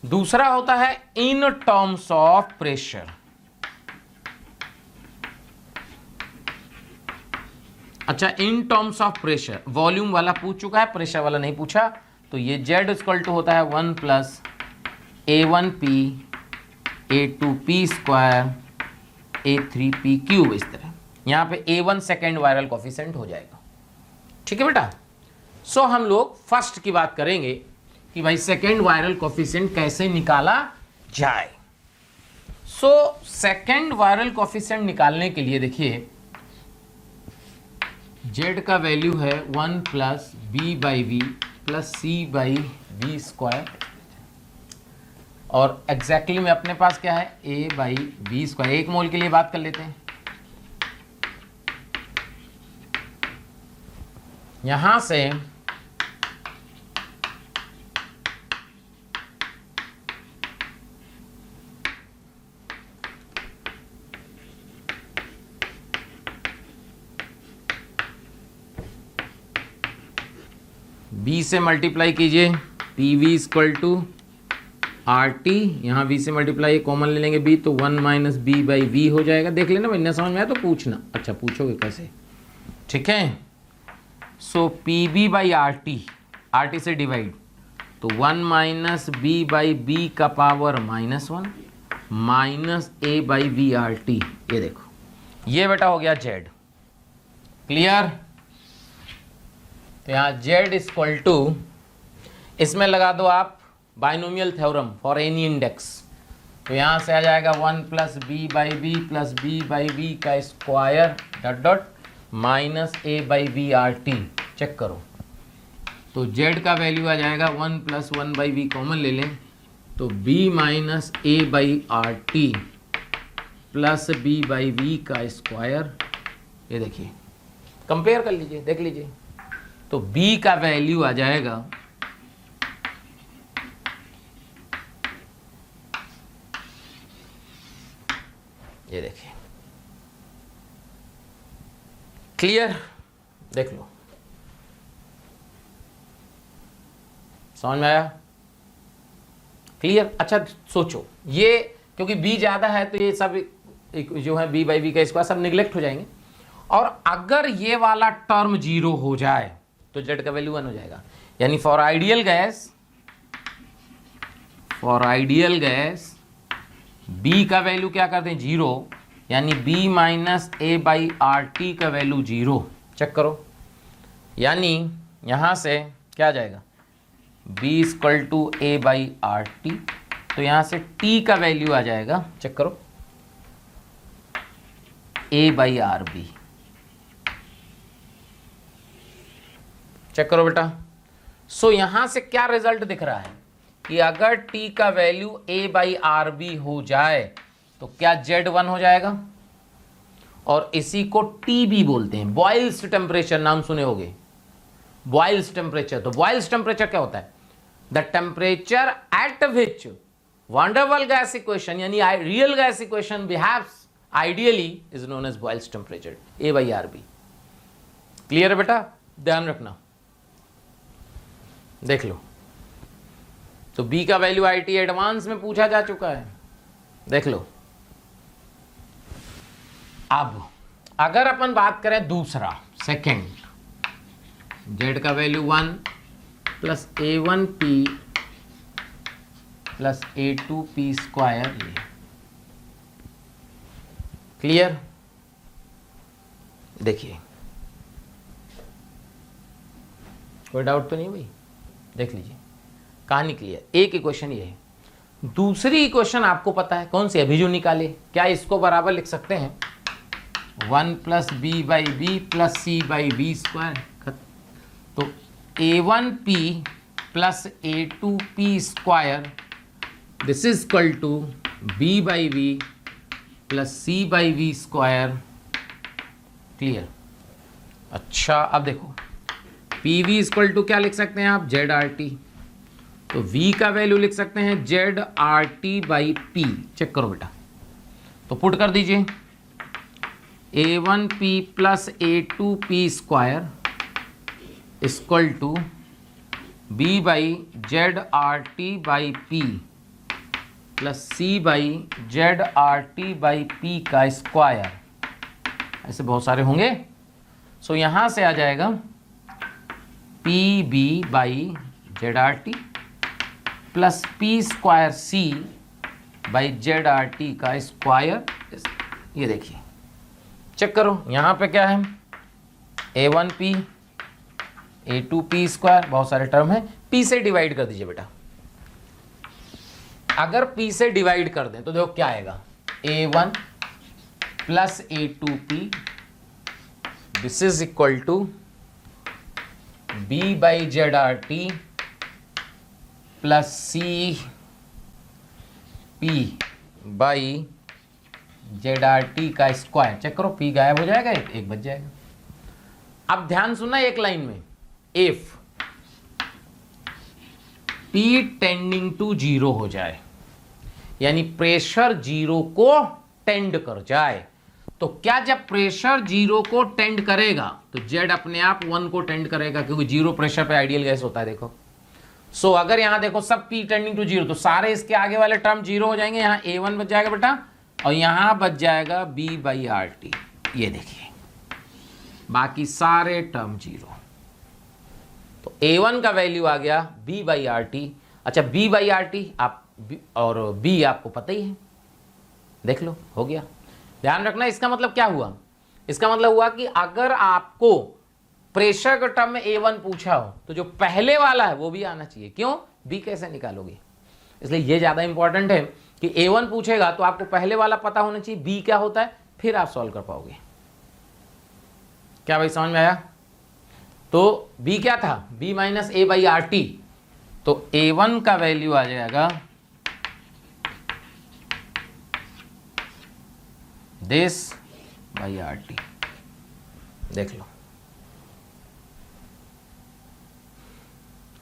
S1: दूसरा होता है इन टर्म्स ऑफ प्रेशर। अच्छा in terms of pressure, volume वाला पूछ चुका है, प्रेशर वाला नहीं पूछा। तो ये z इक्वल टू होता है 1 plus a1p a2p square a3p cube, इस तरह। यहाँ पे a1 सेकेंड वायरल कोफिशिएंट हो जाएगा। ठीक है बेटा, सो हम लोग फर्स्ट की बात करेंगे कि भाई सेकेंड वायरल कोफिशिएंट कैसे निकाला जाए। सो सेकेंड वायरल कोफिशिएंट निकालने के लिए देखिए, z का वैल्यू है 1 plus B by v plus c by v square, और एग्जैक्टली में अपने पास क्या है, a बाई वी स्क्वायर। एक मोल के लिए बात कर लेते हैं, यहां से b से मल्टीप्लाई कीजिए, P V equal to R T, यहाँ v से मल्टीप्लाई कॉमन ले लेंगे b, तो 1 माइनस बी बाई वी हो जाएगा। देख लेना भाई, ना समझ में आया तो पूछना। अच्छा पूछोगे कैसे, ठीक है। So P B by R T से डिवाइड, तो 1 माइनस बी बाई बी का power -1 minus A by we R T. ये देखो, ये बेटा हो गया z। क्लियर, तो यहाँ z इक्वल टू, इसमें लगा दो आप binomial theorem for any index, तो यहाँ से आ जाएगा 1 plus B by B plus B by we का square dot dot minus A by we R T. Check करो, तो z का वैल्यू आ जाएगा 1 प्लस 1 बाई वी कॉमन ले लें, तो b minus A by R T plus B by we का स्क्वायर। ये देखिए, कंपेयर कर लीजिए, देख लीजिए, तो b का वैल्यू आ जाएगा ये देखिए। क्लियर, देख लो, समझ में आया, क्लियर। अच्छा सोचो, ये क्योंकि b ज़्यादा है तो ये सब जो है b बाई वी का स्क्वायर सब निगलेक्ट हो जाएंगे, और अगर ये वाला टर्म 0 हो जाए तो z का वैल्यू 1 हो जाएगा। यानी फॉर आइडियल गैस b का वैल्यू क्या करते हैं, 0, यानी b minus A by R T का वैल्यू 0। चेक करो, यानी यहाँ से क्या आ जाएगा, b equal to a by R T, तो यहाँ से t का वैल्यू आ जाएगा, चेक करो, a by R b. Check करो बेटा, सो यहाँ से क्या रिजल्ट दिख रहा है कि अगर t का वैल्यू a बाई आर बी हो जाए तो क्या z1 हो जाएगा, और इसी को TB बोलते हैं, बॉयल्स टेम्परेचर, नाम सुने होंगे बॉयल्स टेम्परेचर। तो बॉयल्स टेम्परेचर क्या होता है, the temperature at which van der Waals gas equation यानी real gas equation behaves ideally is known as Boyle's temperature, A/RB। Clear है बेटा, ध्यान रखना। देख लो, तो B का वैल्यू IT एडवांस में पूछा जा चुका है, देख लो। अब अगर अपन बात करें दूसरा, सेकंड, Z का value 1 plus A1P plus A2P square, ये क्लियर। देखिए कोई डाउट तो नहीं भाई, देख लीजिए कहानी क्लियर। एक इक्वेशन ये है, दूसरी इक्वेशन आपको पता है कौन सी, अभी जो निकाले, क्या इसको बराबर लिख सकते हैं 1 plus B/B plus C/B square. तो A1P plus A2P square this is equal to B/B plus C/B square. Clear. अच्छा अब देखो, PV इक्वल टू क्या लिख सकते हैं आप, ZRT। तो V का वैल्यू लिख सकते हैं ZRT/P। चेक करो बेटा, तो पुट कर दीजिए A1P plus A2P square equal to B/ZRT/P plus C/ZRT/P का स्क्वायर। ऐसे बहुत सारे होंगे, सो यहां से आ जाएगा PB/ZRT plus P square C/ZRT का स्क्वायर। ये देखिए चेक करो, यहां पे क्या है A1P A2P स्क्वायर, बहुत सारे टर्म है, P से डिवाइड कर दीजिए बेटा। अगर P से डिवाइड कर दें तो देखो क्या आएगा, A1 plus A2P this is equal to B/ZRT plus CP/ZRT का स्क्वायर। चेक करो, P गायब हो जाएगा, एक बच जाएगा। अब ध्यान सुनना एक लाइन में, इफ P टेंडिंग टू 0 हो जाए, यानी प्रेशर 0 को टेंड कर जाए, तो क्या जब प्रेशर 0 को टेंड करेगा तो Z अपने आप 1 को टेंड करेगा, क्योंकि 0 प्रेशर पे आइडियल गैस होता है। देखो सो अगर यहां देखो सब P टेंडिंग टू 0, तो सारे इसके आगे वाले टर्म 0 हो जाएंगे। यहां A1 बच जाएगा बेटा, और यहां बच जाएगा B/RT। ये देखिए बाकी सारे टर्म 0, तो A1 का वैल्यू आ गया B/RT। अच्छा B/RT आप और B आपको पता ही है, देख लो हो गया। ध्यान रखना, इसका मतलब क्या हुआ, इसका मतलब हुआ कि अगर आपको प्रेशर के टर्म में A1 पूछा हो तो जो पहले वाला है वो भी आना चाहिए। क्यों, B कैसे निकालोगे, इसलिए ये ज्यादा इंपॉर्टेंट है कि A1 पूछेगा तो आपको पहले वाला पता होना चाहिए B क्या होता है, फिर आप सॉल्व कर पाओगे। क्या भाई समझ में आया। तो B क्या था, B माइनस A/RT, तो A1 का वैल्यू आ जाएगा this/RT। देख लो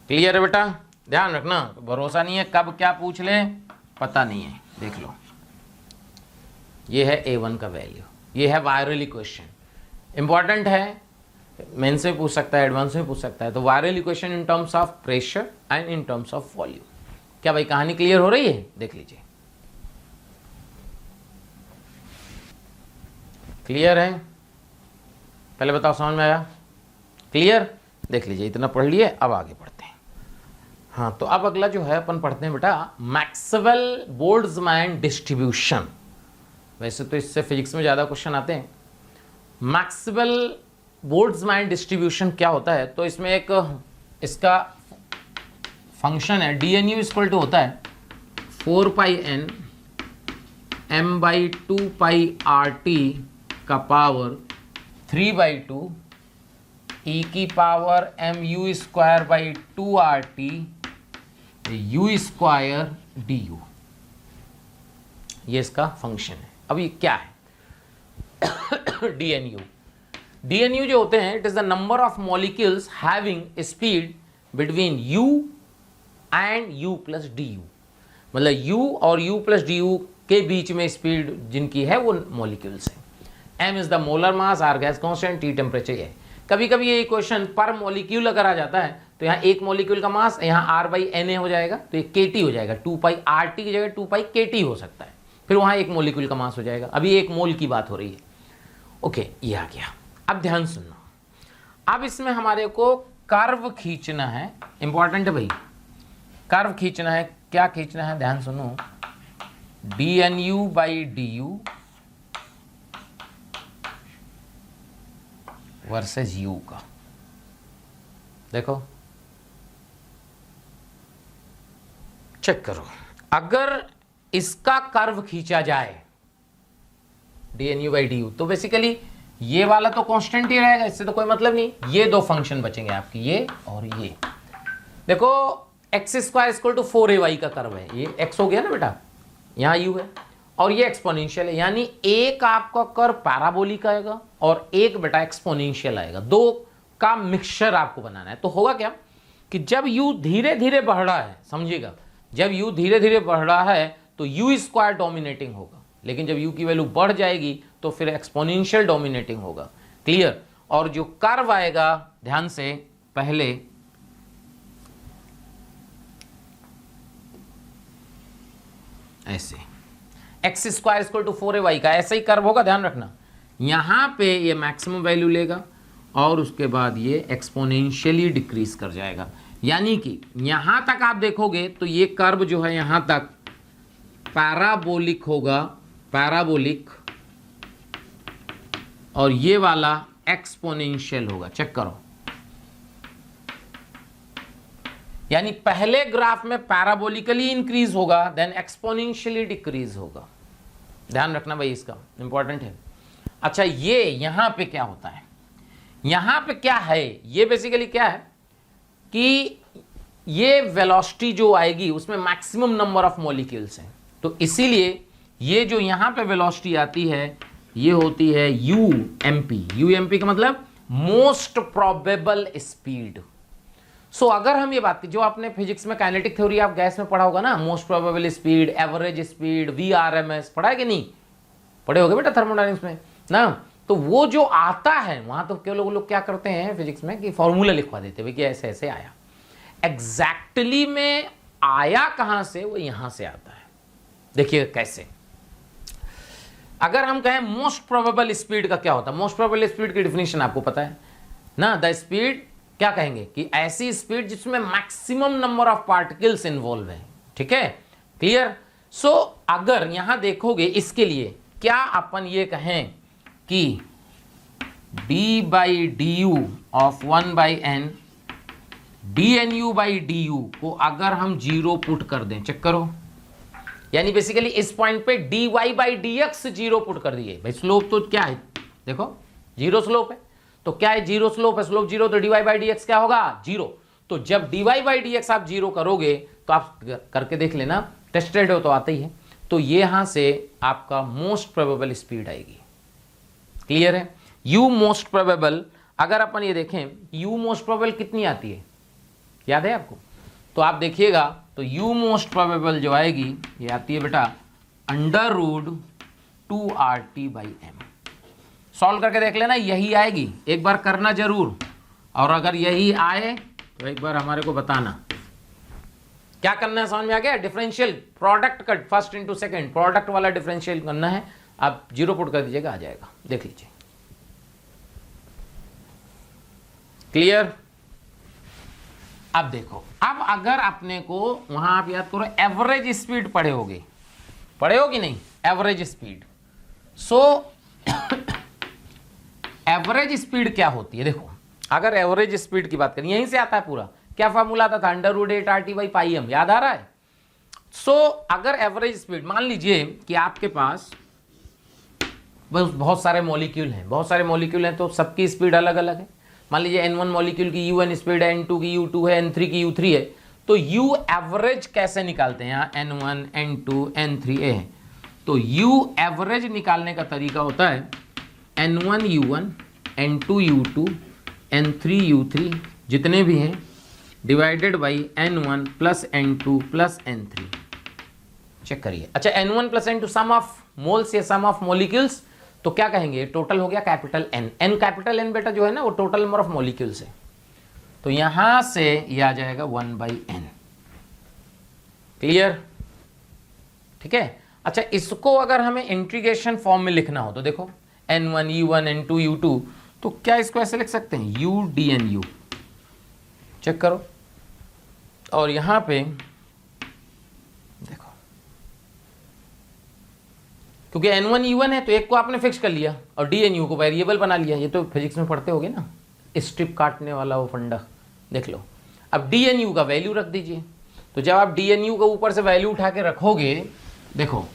S1: क्लियर है बेटा, ध्यान रखना, भरोसा नहीं है कब क्या पूछ ले, पता नहीं है। देख लो ये है A1 का वैल्यू, ये है वायरल इक्वेशन, इंपॉर्टेंट है, मेन से पूछ सकता है, एडवांस में पूछ सकता है। तो viral equation in terms of pressure and in terms of volume. क्या भाई कहानी क्लियर हो रही है, देख लीजिए। क्लियर है, पहले बताओ समझ में आया, क्लियर। देख लीजिए इतना पढ़ लिए, अब आगे पढ़ते हैं। हाँ तो अब अगला जो है अपन पढ़ते हैं बेटा मैक्सवेल बोल्ट्जमैन डिस्ट्रीब्यूशन। वैसे तो इससे फिजिक्स में ज़्यादा क्वेश्चन आते हैं। मैक्सवेल बोल्ट्जमैन डिस्ट्रीब्यूशन क्या होता है, तो इसमें एक इसका फंक्शन है DNU इक्वल टू होता है 4πN m/2πRT का पावर 3/2 e की power mu square by 2RT u square du। ये इसका फंक्शन है। अब ये क्या है DNU जो होते हैं, it is the number of molecules having speed between u and u plus du। मतलब u और u प्लस du के बीच में स्पीड जिनकी है वो मॉलिक्यूल्स है। M is the molar mass, R gas constant, T temperature है। कभी कभी ये क्वेश्चन पर मॉलिक्यूल अगर आ जाता है तो यहाँ एक मॉलिक्यूल का मास यहाँ आर बाई एन ए हो जाएगा, तो ये के टी हो जाएगा, 2 पाई आर टी की जगह 2 पाई के टी हो सकता है, फिर वहाँ एक मॉलिक्यूल का मास हो जाएगा। अभी एक मोल की बात हो रही है। ओके, ये आ गया। अब ध्यान सुनना, अब इसमें हमारे को कर्व खींचना है, इंपॉर्टेंट है भाई, कर्व खींचना है। क्या खींचना है, ध्यान सुनो, d n u by d u versus u का। देखो चेक करो, अगर इसका कर्व खींचा जाए d n u by d u तो बेसिकली ये वाला तो कांस्टेंट ही रहेगा, इससे तो कोई मतलब नहीं। ये दो फंक्शन बचेंगे आपकी, ये और ये। देखो x square equal to 4ay का कर्व है, ये x हो गया ना बेटा, यहाँ u है और ये एक्सपोनेंशियल है, यानी एक आपका कर्व पैराबोलिक आएगा और एक बेटा एक्सपोनेंशियल आएगा, दो का मिक्सचर आपको बनाना है। तो होगा क्या कि जब u धीरे धीरे बढ़ रहा है, समझिएगा, जब u धीरे धीरे बढ़ रहा है तो u स्क्वायर डोमिनेटिंग होगा, लेकिन जब u की वैल्यू बढ़ जाएगी तो फिर एक्सपोनेंशियल डोमिनेटिंग होगा। क्लियर? और जो कर्व आएगा, ध्यान से, पहले ऐसे x square equal to 4ay का ऐसा ही कर्व होगा, ध्यान रखना। यहां पे ये मैक्सिमम वैल्यू लेगा और उसके बाद ये एक्सपोनेंशियली डिक्रीज कर जाएगा, यानी कि यहां तक आप देखोगे तो ये कर्व जो है यहां तक पैराबोलिक होगा, पैराबोलिक, और ये वाला एक्सपोनेंशियल होगा। चेक करो, यानी पहले ग्राफ में पैराबोलिकली इंक्रीज होगा, देन एक्सपोनेंशियली डिक्रीज होगा। ध्यान रखना भाई, इसका इंपॉर्टेंट है। अच्छा, ये यहां पे क्या होता है, यहां पे क्या है, ये बेसिकली क्या है कि ये वेलोसिटी जो आएगी उसमें मैक्सिमम नंबर ऑफ मॉलिक्यूल्स हैं, तो इसीलिए ये जो यहां पे वेलोसिटी आती है ये होती है UMP। UMP का मतलब मोस्ट प्रोबेबल स्पीड। सो अगर हम ये बात, जो आपने फिजिक्स में काइनेटिक थ्योरी आप गैस में पढ़ा होगा ना, most probable speed, average speed, VRMS, पढ़ा है कि नहीं? पढ़े होगे बेटा थर्मोडायनेमिक्स में ना। तो वो जो आता है वहां तो क्या लोग क्या करते हैं फिजिक्स में कि फॉर्मूला लिखवा देते हैं कि ऐसे ऐसे आया। एग्जैक्टली में आया कहां से, वो यहां से आता है। देखिए कैसे, अगर हम कहें मोस्ट प्रोबेबल स्पीड का क्या होता है, मोस्ट प्रोबेबल स्पीड की डेफिनेशन आपको पता है ना, द स्पीड, क्या कहेंगे कि ऐसी स्पीड जिसमें maximum number of particles involve है। ठीक है, क्लियर? सो अगर यहां देखोगे, इसके लिए क्या अपन ये कहें कि d by d u of 1 by n dnu by d u को अगर हम 0 पुट कर दें, चेक करो, यानी बेसिकली इस पॉइंट पे dy बाई dx 0 पुट कर दिए। भाई स्लोप तो क्या है, देखो 0 स्लोप है, तो क्या है 0 स्लोप है, स्लोप 0, तो dy बाई dx क्या होगा 0। तो जब dy बाई dx आप 0 करोगे तो आप करके देख लेना, टेस्टेड हो तो आता ही है, तो ये यहां से आपका मोस्ट प्रोबेबल स्पीड आएगी। क्लियर है? u मोस्ट प्रोबेबल, अगर अपन ये देखें u मोस्ट प्रोबेबल कितनी आती है, याद है आपको? तो आप देखिएगा तो u मोस्ट प्रोबेबल जो आएगी ये आती है बेटा √2RT/m। सॉल्व करके देख लेना, यही आएगी, एक बार करना जरूर, और अगर यही आए तो एक बार हमारे को बताना। क्या करना है, समझ में आ गया? डिफरेंशियल प्रोडक्ट का फर्स्ट इंटू सेकंड, प्रोडक्ट वाला डिफरेंशियल करना है। आप 0 पुट कर दीजिएगा, आ जाएगा, देख लीजिए। क्लियर? अब देखो, अब अगर अपने को वहां आप याद करो एवरेज स्पीड पढ़े होगे नहीं, average speed. So average speed क्या होती है, देखो अगर एवरेज स्पीड की बात करें, यहीं से आता है पूरा, क्या फॉर्मूला आता था, √8RT/πm, याद आ रहा है? सो अगर एवरेज स्पीड, मान लीजिए कि आपके पास बस बहुत सारे मॉलिक्यूल हैं, तो सबकी स्पीड अलग अलग है। मान लीजिए N1 मॉलिक्यूल की UN स्पीड है, N2 की U2 है, N3 की U3 है, तो U एवरेज कैसे निकालते हैं? यहाँ N1, N2, N3 है, तो U एवरेज निकालने का तरीका होता है N1 U1, N2 U2, N3 U3 जितने भी हैं divided by N1 plus N2 plus N3। चेक करिए। अच्छा, N1 plus N2 some of moles या सम ऑफ मोलिक्यूल्स, तो क्या कहेंगे, टोटल हो गया capital N। N capital N बेटा जो है ना वो टोटल नंबर ऑफ मोलिक्यूल्स है, तो यहां से ये आ जाएगा 1/n। क्लियर? ठीक है। अच्छा, इसको अगर हमें इंटीग्रेशन फॉर्म में लिखना हो तो देखो N1 U1 N2 U2, तो क्या इसको ऐसे लिख सकते हैं U dNU। चेक करो, और यहां पे देखो, क्योंकि N1 U1 है तो एक को आपने फिक्स कर लिया और DNU को वेरिएबल बना लिया। ये तो फिजिक्स में पढ़ते होगे ना, स्ट्रिप काटने वाला वो फंडा, देख लो। अब DNU का वैल्यू रख दीजिए, तो जब आप DNU का ऊपर से वैल्यू उठा के रखोगे, देखो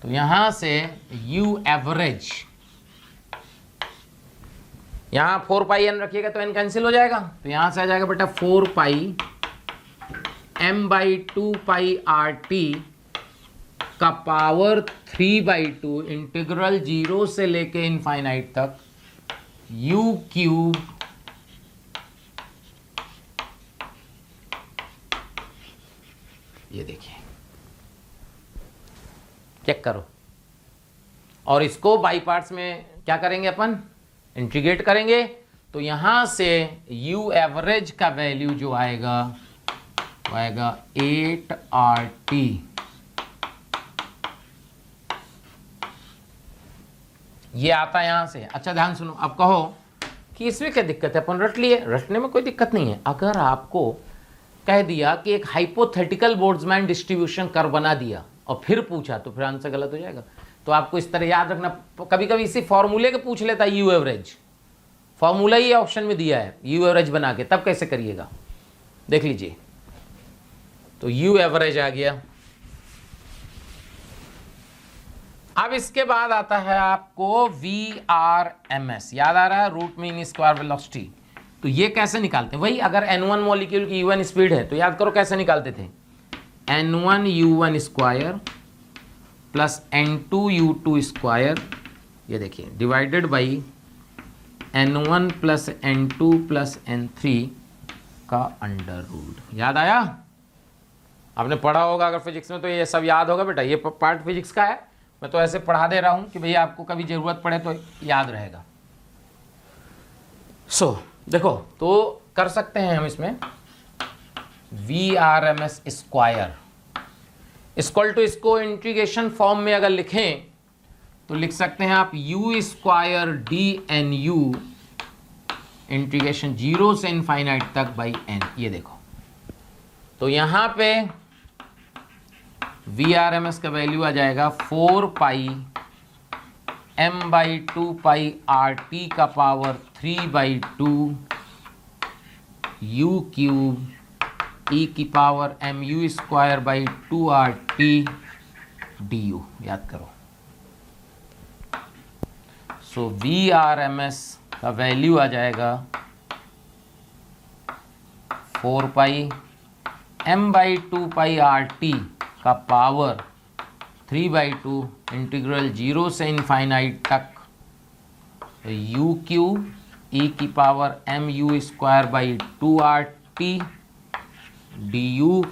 S1: तो यहां से U एवरेज, यहां 4πn रखिएगा तो n कैंसिल हो जाएगा, तो यहां से आ जाएगा बेटा 4π m/2πRT का पावर 3/2 इंटीग्रल 0 से लेके इनफाइनाइट तक U3। ये देखिए, चेक करो, और इसको बाई पार्ट्स में क्या करेंगे अपन, इंटीग्रेट करेंगे, तो यहां से U एवरेज का वैल्यू जो आएगा वो आएगा 8RT। ये आता है यहां से। अच्छा ध्यान सुनो, अब कहो कि इसमें क्या दिक्कत है, अपन रट लिए, रटने में कोई दिक्कत नहीं है। अगर आपको कह दिया कि एक हाइपोथेटिकल बोल्ट्जमैन डिस्ट्रीब्यूशन कर्व बना दिया और फिर पूछा, तो फिर आंसर गलत हो जाएगा। तो आपको इस तरह याद रखना, कभी कभी इसी फॉर्मूले के पूछ लेता है, you average, formula he option में दिया है यू एवरेज बना के, तब कैसे करिएगा देख लीजिए। तो यू एवरेज आ गया। अब इसके बाद आता है आपको VRMS, याद आ रहा है, रूट मीन स्क्वायर वेलोसिटी। तो ये कैसे निकालते हैं, वही अगर N1 मॉलिक्यूल की U1 स्पीड है तो याद करो कैसे निकालते थे, N1 U1 square plus N2 U2 square, ये देखिए divided by N1 plus N2 plus N3 का अंडर रूट। याद आया? आपने पढ़ा होगा अगर फिजिक्स में तो ये सब याद होगा बेटा, ये पार्ट फिजिक्स का है, मैं तो ऐसे पढ़ा दे रहा हूं कि भैया आपको कभी जरूरत पड़े तो याद रहेगा। देखो, तो कर सकते हैं हम इसमें VRMS स्क्वायर इक्वल टू, इसको इंटीग्रेशन फॉर्म में अगर लिखें तो लिख सकते हैं आप U स्क्वायर DNU इंटीग्रेशन 0 से इनफाइनाइट तक बाई n। ये देखो, तो यहां पे VRMS का वैल्यू आ जाएगा 4π m/2πRT का पावर 3/2 U³ e की power mu square by 2RT du। याद करो, सो VRMS का वैल्यू आ जाएगा 4π m/2πRT का पावर 3/2 इंटीग्रल 0 से इनफाइनाइट तक U³ e की power mu square by 2RT du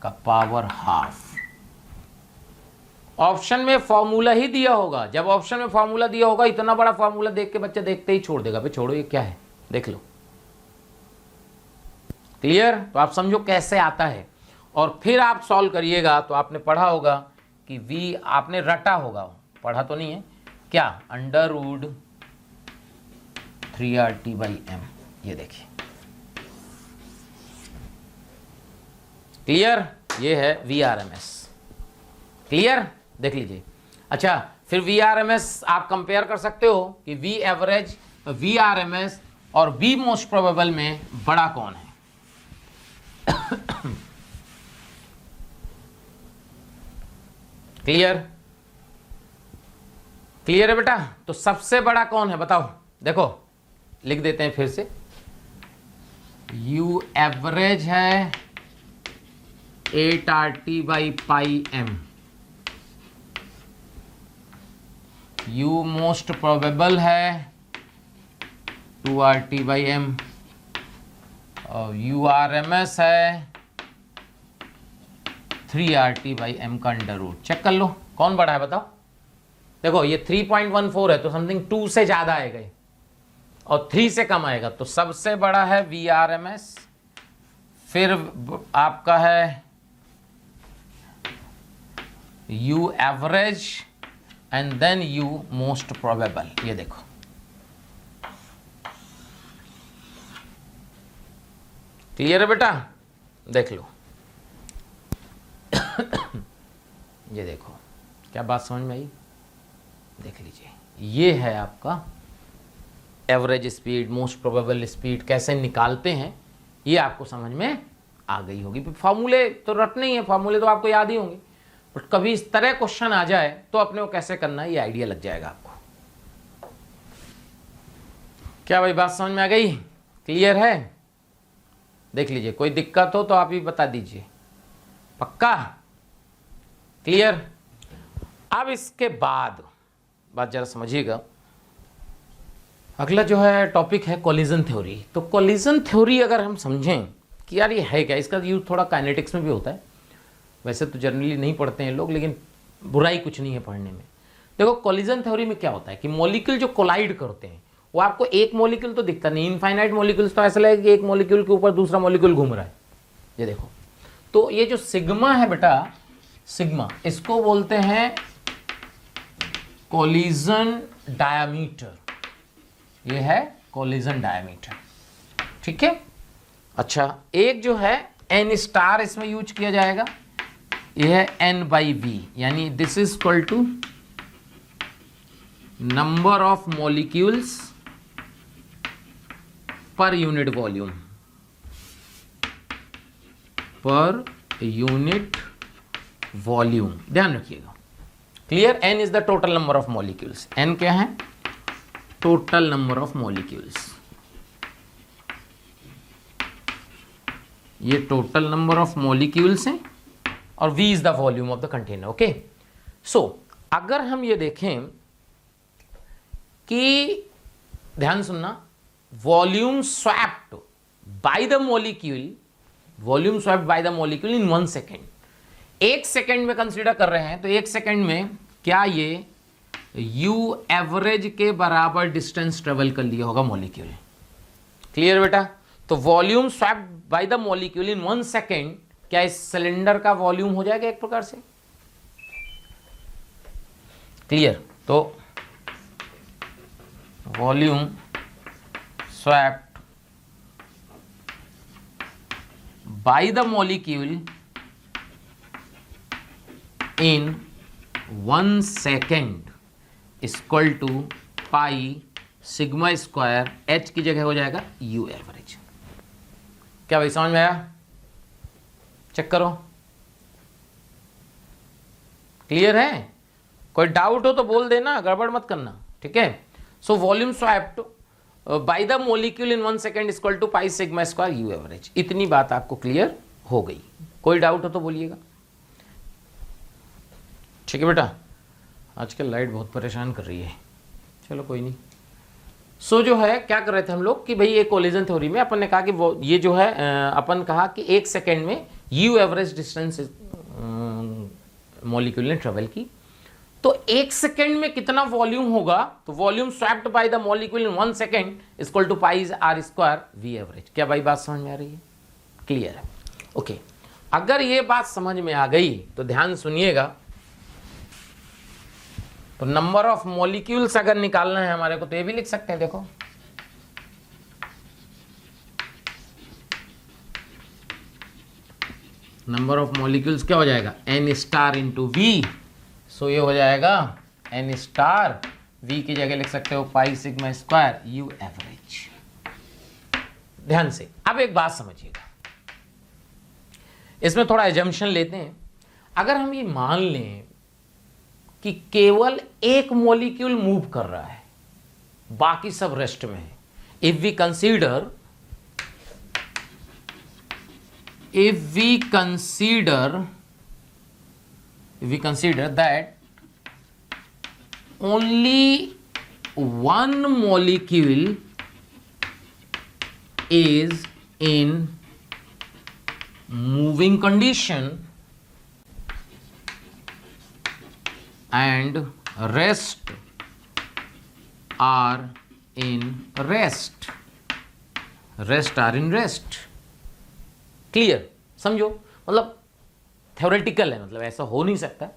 S1: का पावर हाफ। ऑप्शन में फॉर्मूला ही दिया होगा, जब ऑप्शन में फॉर्मूला दिया होगा, इतना बड़ा फॉर्मूला देख के बच्चा देखते ही छोड़ देगा, भाई छोड़ो ये क्या है, देख लो। क्लियर? तो आप समझो कैसे आता है, और फिर आप सॉल्व करिएगा तो आपने पढ़ा होगा कि V, आपने रटा होगा, पढ़ा तो नहीं है क्या, अंडर रूट 3RT/m। ये देखिए, क्लियर? ये है VRMS। क्लियर? देख लीजिए। अच्छा, फिर VRMS आप कंपेयर कर सकते हो कि V एवरेज, VRMS और V मोस्ट प्रोबेबल में बड़ा कौन है। क्लियर? क्लियर है बेटा? तो सबसे बड़ा कौन है बताओ, देखो लिख देते हैं फिर से, U एवरेज है 8RT/πm, U मोस्ट प्रोबेबल है 2RT/m, और URMS है 3RT/m का अंडर रूट। चेक कर लो कौन बड़ा है बताओ। देखो ये 3.14 है तो समथिंग 2 से ज़्यादा आएगा और 3 से कम आएगा तो सबसे बड़ा है VRMS, फिर आपका है U average and then U most probable. ये देखो क्लियर है बेटा, देख लो। ये देखो क्या बात समझ में आई, देख लीजिए। ये है आपका average speed, most probable speed कैसे निकालते हैं ये आपको समझ में आ गई होगी। फार्मूले तो रटने ही है, फार्मूले तो आपको याद ही होंगे, बट कभी इस तरह क्वेश्चन आ जाए तो अपने को कैसे करना है ये आइडिया लग जाएगा आपको। क्या भाई बात समझ में आ गई, क्लियर है? देख लीजिए, कोई दिक्कत हो तो आप ही बता दीजिए। पक्का क्लियर? अब इसके बाद बात जरा समझिएगा, अगला जो है टॉपिक है कोलिजन थ्योरी। तो कोलिजन थ्योरी अगर हम समझें कि यार ये है क्या, इसका यूज थोड़ा काइनेटिक्स में भी होता है, वैसे तो जनरली नहीं पढ़ते हैं लोग, लेकिन बुराई कुछ नहीं है पढ़ने में। देखो कोलिजन थ्योरी में क्या होता है कि मॉलिक्यूल जो कोलाइड करते हैं वो आपको एक मॉलिक्यूल तो दिखता नहीं, इनफाइनाइट मॉलिक्यूल्स तो ऐसा लगेगा कि एक मॉलिक्यूल के ऊपर दूसरा मॉलिक्यूल घूम रहा है। ये देखो, तो ये जो सिग्मा है बेटा, सिग्मा इसको बोलते हैं कोलिजन डायामीटर। ये है कोलिजन डायामीटर, ठीक है। अच्छा, एक जो है n स्टार इसमें यूज किया जाएगा, ये है n/v, यानी this is equal to number of molecules per unit volume, per unit volume, ध्यान रखिएगा। Clear? n is the total number of molecules. n क्या है? Total number of molecules. ये टोटल नंबर ऑफ मॉलिक्यूल्स हैं और v is the volume of the container. Okay, so अगर हम ये देखें कि, ध्यान सुनना, volume swept by the molecule, volume swept by the molecule in 1 second. 1 second में कंसीडर कर रहे हैं तो 1 सेकेंड में क्या ये U एवरेज के बराबर डिस्टेंस ट्रेवल कर लिया होगा मॉलिक्यूल। क्लियर बेटा? तो volume swept by the molecule in 1 second क्या इस सिलेंडर का वॉल्यूम हो जाएगा एक प्रकार से। क्लियर? तो volume swept by the molecule in 1 second equal to pi sigma square, h की जगह हो जाएगा U एवरेज। क्या भाई समझ में आया? चेक करो, क्लियर है? कोई डाउट हो तो बोल देना, गड़बड़ मत करना, ठीक है। So volume swept by the molecule in 1 second equal to pi sigma square U average. इतनी बात आपको क्लियर हो गई? कोई डाउट हो तो बोलिएगा, ठीक है बेटा। आजकल लाइट बहुत परेशान कर रही है, चलो कोई नहीं। सो जो है क्या कर रहे थे हम लोग कि भाई ये कोलिजन थ्योरी में अपन ने कहा कि वो ये जो है अपन कहा कि 1 सेकेंड में U एवरेज डिस्टेंस मॉलिक्यूल ने ट्रेवल की, तो 1 सेकेंड में कितना वॉल्यूम होगा, तो volume swept by the molecule in 1 second equal to pi r square V average. क्या भाई बात समझ में आ रही है? क्लियर है? ओके, अगर ये बात समझ में आ गई तो ध्यान सुनिएगा। तो नंबर ऑफ मॉलिक्यूल्स अगर निकालना है हमारे को तो ये भी लिख सकते हैं, देखो नंबर ऑफ मॉलिक्यूल्स क्या हो जाएगा, n स्टार इंटू वी। सो ये हो जाएगा n स्टार, v की जगह लिख सकते हो पाई सिग्मा स्क्वायर U एवरेज। ध्यान से अब एक बात समझिएगा, इसमें थोड़ा एजम्पशन लेते हैं। अगर हम ये मान लें कि केवल एक मॉलिक्यूल मूव कर रहा है, बाकी सब रेस्ट में है, if we consider that only one molecule is in moving condition and rest are in rest. Rest are in rest. Clear? समझो, मतलब थ्योरेटिकल है, मतलब ऐसा हो नहीं सकता।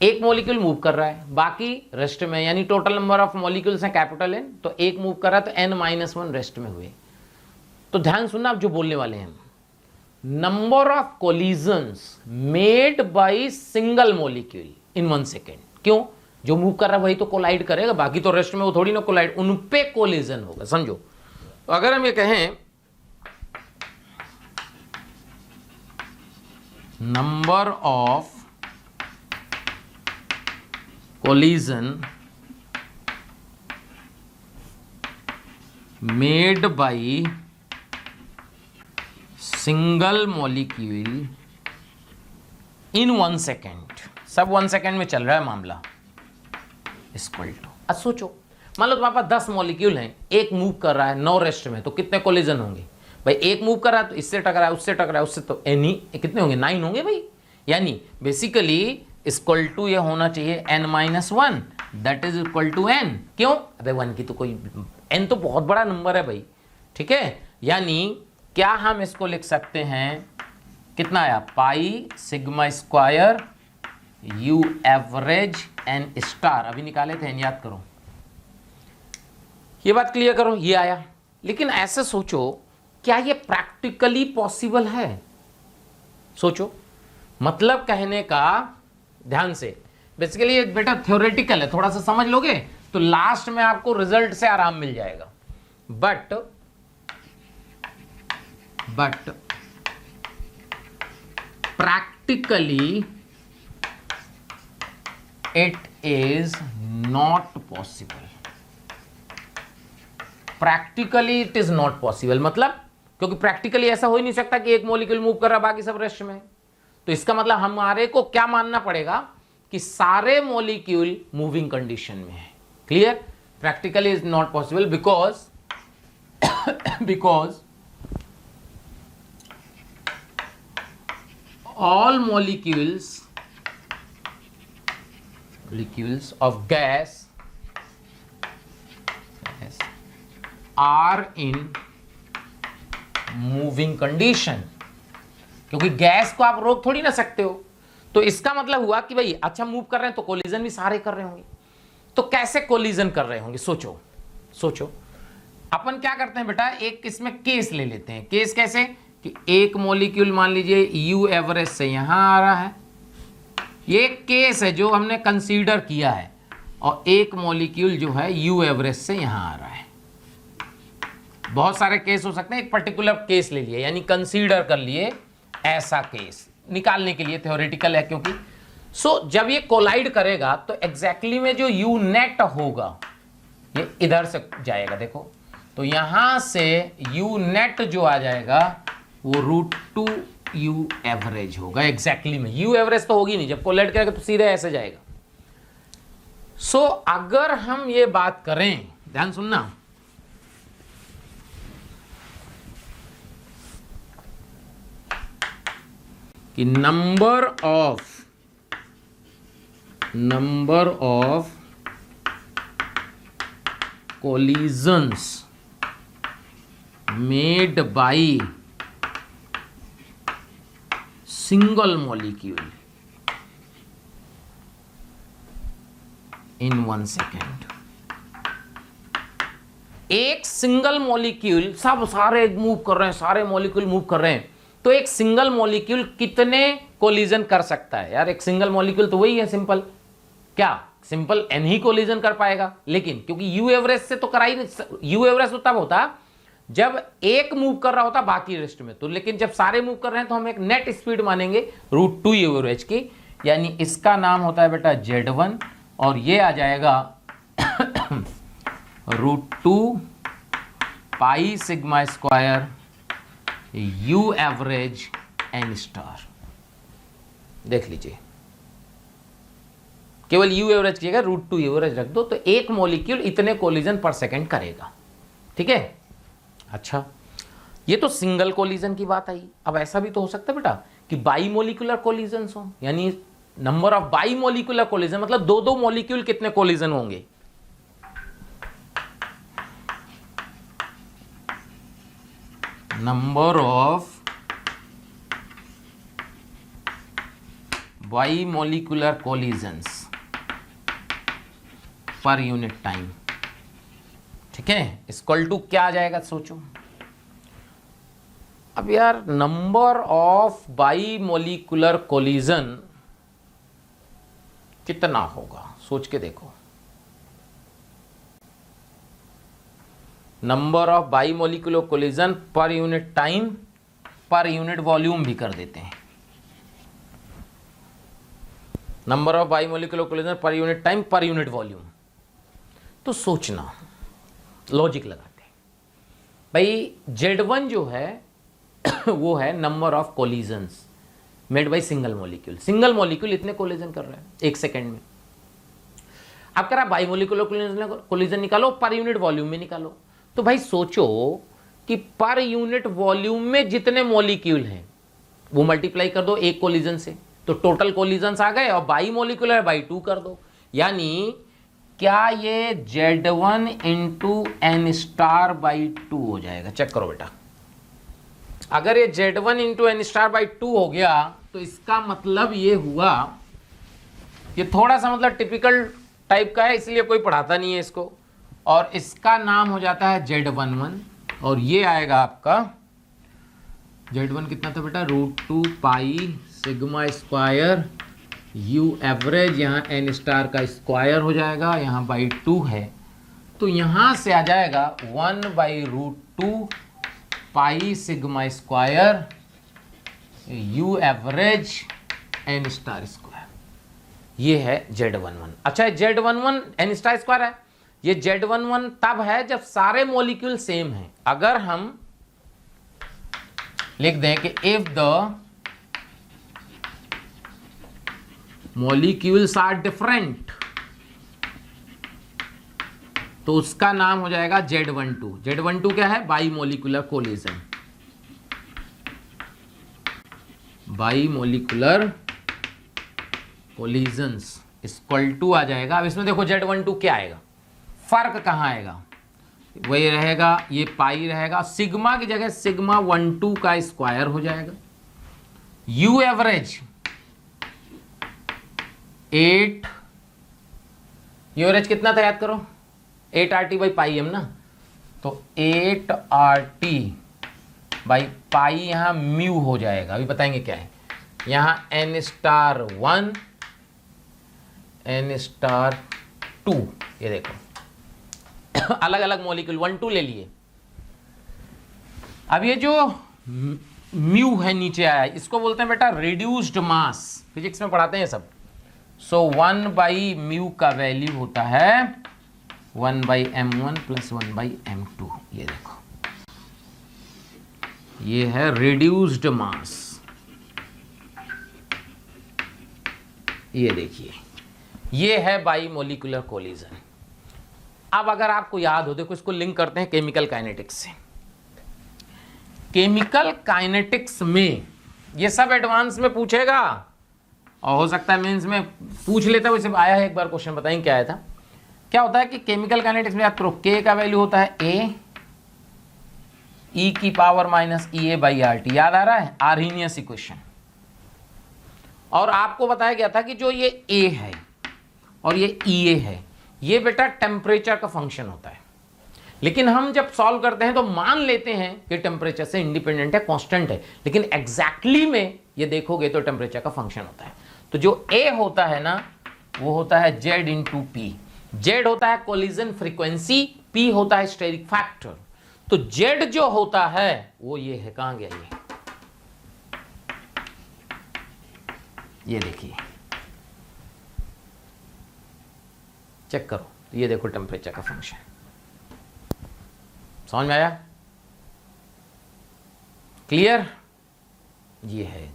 S1: एक मॉलिक्यूल मूव कर रहा है, बाकी रेस्ट में, यानी टोटल नंबर ऑफ मॉलिक्यूल्स हैं कैपिटल एन, तो एक मूव कर रहा है तो n-1 रेस्ट में हुए। तो ध्यान सुनना आप जो बोलने वाले हैं, number of collisions made by single molecule in 1 second. क्यों? जो मूव कर रहा है वही तो कोलाइड करेगा, बाकी तो रेस्ट में वो थोड़ी ना कोलाइड, उन पे कोलिजन होगा। समझो, तो अगर हम ये कहें number of collision made by single molecule in 1 second, सब 1 सेकेंड में चल रहा है मामला, इक्वल टू, अब सोचो, मान लो तुम्हारे पास 10 मॉलिक्यूल हैं, एक मूव कर रहा है 9 रेस्ट में, तो कितने कोलिजन होंगे भाई? एक मूव कर रहा है तो इससे टकराया, उससे टकराया, उससे, तो एनी कितने होंगे? 9 होंगे भाई। यानी बेसिकली इक्वल टू ये होना चाहिए n-1, that is equal to n। क्यों? अबे 1 की तो कोई, n तो बहुत बड़ा नंबर है भाई, ठीक है। यानी क्या हम इसको लिख सकते हैं, कितना आया? पाई sigma square u average n star, अभी निकाले थे, n याद करो, ये बात क्लियर करो, ये आया। लेकिन ऐसे सोचो, क्या ये प्रैक्टिकली पॉसिबल है? सोचो, मतलब कहने का, ध्यान से, बेसिकली ये बेटा थ्योरेटिकल है, थोड़ा सा समझ लोगे तो लास्ट में आपको रिजल्ट से आराम मिल जाएगा। But practically it is not possible. Practically it is not possible मतलब, क्योंकि प्रैक्टिकली ऐसा हो ही नहीं सकता कि एक मॉलिक्यूल मूव कर रहा है, बाकी सब रेस्ट में। तो इसका मतलब हमारे को क्या मानना पड़ेगा कि सारे मॉलिक्यूल मूविंग कंडीशन में है। Clear? Practically is not possible because all molecules of gas are in moving condition, क्योंकि गैस को आप रोक थोड़ी ना सकते हो। तो इसका मतलब हुआ कि भाई अच्छा मूव कर रहे हैं तो कोलिजन भी सारे कर रहे होंगे। तो कैसे कोलिजन कर रहे होंगे? सोचो अपन क्या करते हैं बेटा, एक इसमें केस ले लेते हैं। केस कैसे कि एक मॉलिक्यूल मान लीजिए यू एवरेज से यहां आ रहा है, ये एक केस है जो हमने कंसीडर किया है, और एक मॉलिक्यूल जो है यू एवरेज से यहां आ रहा है। बहुत सारे केस हो सकते हैं, एक पर्टिकुलर केस ले लिए, यानी कंसीडर कर लिए ऐसा केस निकालने के लिए, थ्योरेटिकल है क्योंकि। जब ये कोलाइड करेगा तो एग्जैक्टली में जो यू नेट होगा ये इधर से जाएगा, देखो, तो यहां से यू नेट जो आ जाएगा वो √2 यू एवरेज होगा एग्जैक्टली में। यू एवरेज तो होगी नहीं, जब कोलाइड करेगा तो सीधे ऐसे जाएगा। अगर हम ये बात करें, ध्यान सुनना, कि number of collisions made by single molecule in 1 second, एक सिंगल मॉलिक्यूल, सब सारे मूव कर रहे हैं, सारे मॉलिक्यूल मूव कर रहे हैं, तो एक सिंगल मॉलिक्यूल कितने कोलिजन कर सकता है? यार एक सिंगल मॉलिक्यूल तो वही है, सिंपल, क्या सिंपल एन ही कोलिजन कर पाएगा। लेकिन क्योंकि यू एवरेज से तो करा ही नहीं, यू एवरेज तो तब होता जब एक मूव कर रहा होता बाकी रेस्ट में, तो लेकिन जब सारे मूव कर रहे हैं तो हम एक नेट स्पीड मानेंगे √2 यू एवरेज की, यानी इसका नाम होता है बेटा Z1, और ये आ जाएगा √2 pi sigma square U average N star. देख लीजिए, केवल यू एवरेज किएगा, √2 यू एवरेज रख दो, तो एक मॉलिक्यूल इतने कोलिजन पर सेकंड करेगा। ठीक है, अच्छा, ये तो सिंगल कोलिजन की बात आई। अब ऐसा भी तो हो सकता है बेटा कि बाईमोलिकुलर कोलिजन्स हो, यानी नंबर ऑफ बाईमोलिकुलर कोलिजन मतलब दो दो मॉलिक्यूल कितने कोलिजन होंगे। नंबर ऑफ बाईमोलिकुलर कोलिजन्स पर यूनिट टाइम, ठीक है, इक्वल टू क्या आ जाएगा सोचो। अब यार नंबर ऑफ बाईमोलिकुलर कोलिजन कितना होगा सोच के देखो। Number of bimolecular collision per unit time पर यूनिट वॉल्यूम भी कर देते हैं। Number of bimolecular collision per unit time पर यूनिट वॉल्यूम, तो सोचना, लॉजिक लगाते हैं भाई। Z1 जो है वो है number of collisions made by single molecule. Single molecule इतने कोलिजन कर रहा है एक सेकेंड में। अब करा बाईमोलिकुलर कोलिजन निकालो, पर यूनिट वॉल्यूम में निकालो। तो भाई सोचो कि पर यूनिट वॉल्यूम में जितने मॉलिक्यूल हैं वो मल्टीप्लाई कर दो एक कोलिजन से, तो टोटल कोलिजन्स आ गए, और बाईमोलिकुलर बाई 2 कर दो। यानी क्या ये Z1 into N star by 2 हो जाएगा। चेक करो बेटा, अगर ये Z1 into N star by 2 हो गया तो इसका मतलब ये हुआ, ये थोड़ा सा मतलब टिपिकल टाइप का है इसलिए कोई पढ़ाता नहीं है इसको, और इसका नाम हो जाता है Z11, और ये आएगा आपका Z1 कितना था बेटा, √2 pi sigma square U average, यहाँ N स्टार का स्क्वायर हो जाएगा, यहाँ बाई 2 है, तो यहाँ से आ जाएगा 1/√2 pi sigma square U average N star square. ये है Z11। अच्छा Z11 N स्टार स्क्वायर है, ये Z11 तब है जब सारे मॉलिक्यूल सेम हैं। अगर हम लिख दें कि if the molecules are different, तो उसका नाम हो जाएगा Z12। Z12 क्या है, bimolecular collision. Bimolecular collisions equal to आ जाएगा। अब इसमें देखो Z12 क्या आएगा, फर्क कहाँ आएगा, वही रहेगा, ये पाई रहेगा, सिग्मा की जगह सिग्मा 12 का स्क्वायर हो जाएगा। U एवरेज 8, U एवरेज कितना था याद करो, 8RT बाई पाई एम ना, तो 8RT बाई पाई यहाँ म्यू हो जाएगा। अभी बताएंगे क्या है, यहाँ N स्टार 1 N स्टार 2, ये देखो अलग अलग मॉलिक्यूल 1 2 ले लिए। अब ये जो म्यू है नीचे आया, इसको बोलते हैं बेटा रिड्यूस्ड मास, फिजिक्स में पढ़ाते हैं सब। सो 1 म्यू का वैल्यू होता है 1/m1 प्लस 1/m2। ये देखो, ये है रिड्यूस्ड मास। ये देखिए, ये है बाईमोलिकुलर कोलिजन। अब अगर आपको याद हो, देखो इसको लिंक करते हैं केमिकल काइनेटिक्स से। केमिकल काइनेटिक्स में ये सब एडवांस में पूछेगा, और हो सकता है मेंस में पूछ लेता है, वैसे आया है एक बार क्वेश्चन, बताएं क्या आया था। क्या होता है कि केमिकल काइनेटिक्स में याद करो, K का वैल्यू होता है A e⁻⁻ याद आ रहा है, आर्हीनियस इक्वेशन। और आपको बताया गया था कि जो ये A है और ये EA है, ये बेटा टेम्परेचर का फंक्शन होता है। लेकिन हम जब सॉल्व करते हैं तो मान लेते हैं कि टेम्परेचर से इंडिपेंडेंट है, कांस्टेंट है, लेकिन एग्जैक्टली में ये देखोगे तो टेम्परेचर का फंक्शन होता है। तो जो A होता है ना, वो होता है Z इंटू P। Z होता है कोलिजन फ्रीक्वेंसी, P होता है स्टेरिक फैक्टर। तो Z जो होता है वो ये है, कहां गया ये देखिए, चेक करो, ये देखो टेम्परेचर का फंक्शन, समझ में आया, क्लियर। ये है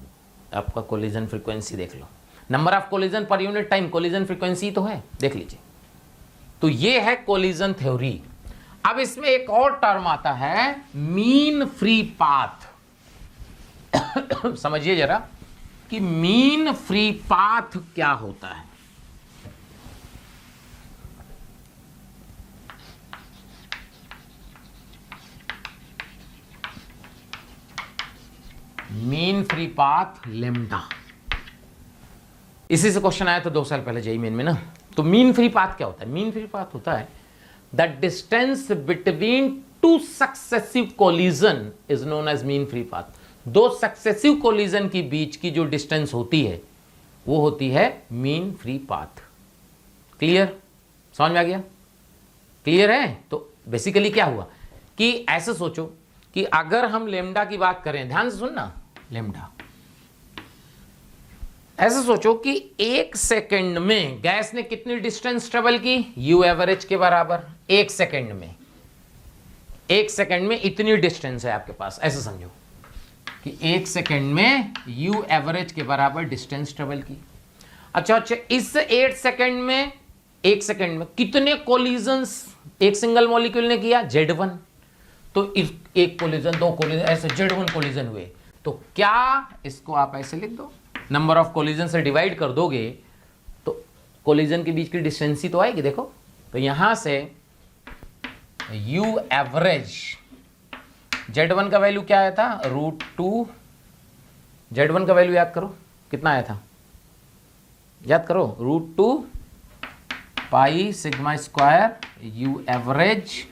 S1: आपका कोलिजन फ्रीक्वेंसी, देख लो, number of collision per unit time, collision frequency तो है, देख लीजिए। तो ये है कोलिजन थ्योरी। अब इसमें एक और टर्म आता है मीन फ्री पाथ। समझिए जरा कि मीन फ्री पाथ क्या होता है। मीन फ्री पाथ लेम्डा, इसी से क्वेश्चन आया था 2 साल पहले जेईई मेन में ना। तो मीन फ्री पाथ क्या होता है? मीन फ्री पाथ होता है the distance between two successive collision is known as mean free path. 2 successive collision की बीच की जो डिस्टेंस होती है वो होती है मीन फ्री पाथ। क्लियर? समझ में आ गया? क्लियर है? तो बेसिकली क्या हुआ कि ऐसे सोचो कि अगर हम लेम्डा की बात करें, ध्यान से सुनना, लेम्डा ऐसे सोचो कि 1 सेकंड में गैस ने कितनी डिस्टेंस ट्रेवल की? यू एवरेज के बराबर। 1 सेकंड में, 1 सेकंड में इतनी डिस्टेंस है आपके पास। ऐसे समझो कि 1 सेकंड में यू एवरेज के बराबर डिस्टेंस ट्रेवल की। अच्छा, इस 8 सेकंड में, 1 सेकंड में कितने कोलिजन्स एक सिंगल मॉलिक्यूल ने किया? Z1। तो एक कोलिजन, 2 कोलिजन, ऐसे Z1 कोलिजन हुए। तो क्या इसको आप ऐसे लिख दो, नंबर ऑफ कोलिजन से डिवाइड कर दोगे तो कोलिजन के बीच की डिस्टेंस ही तो आएगी। देखो, तो यहां से यू एवरेज, Z1 का वैल्यू क्या आया था? √2। Z1 का वैल्यू याद करो, कितना आया था? याद करो, √2 pi sigma square U average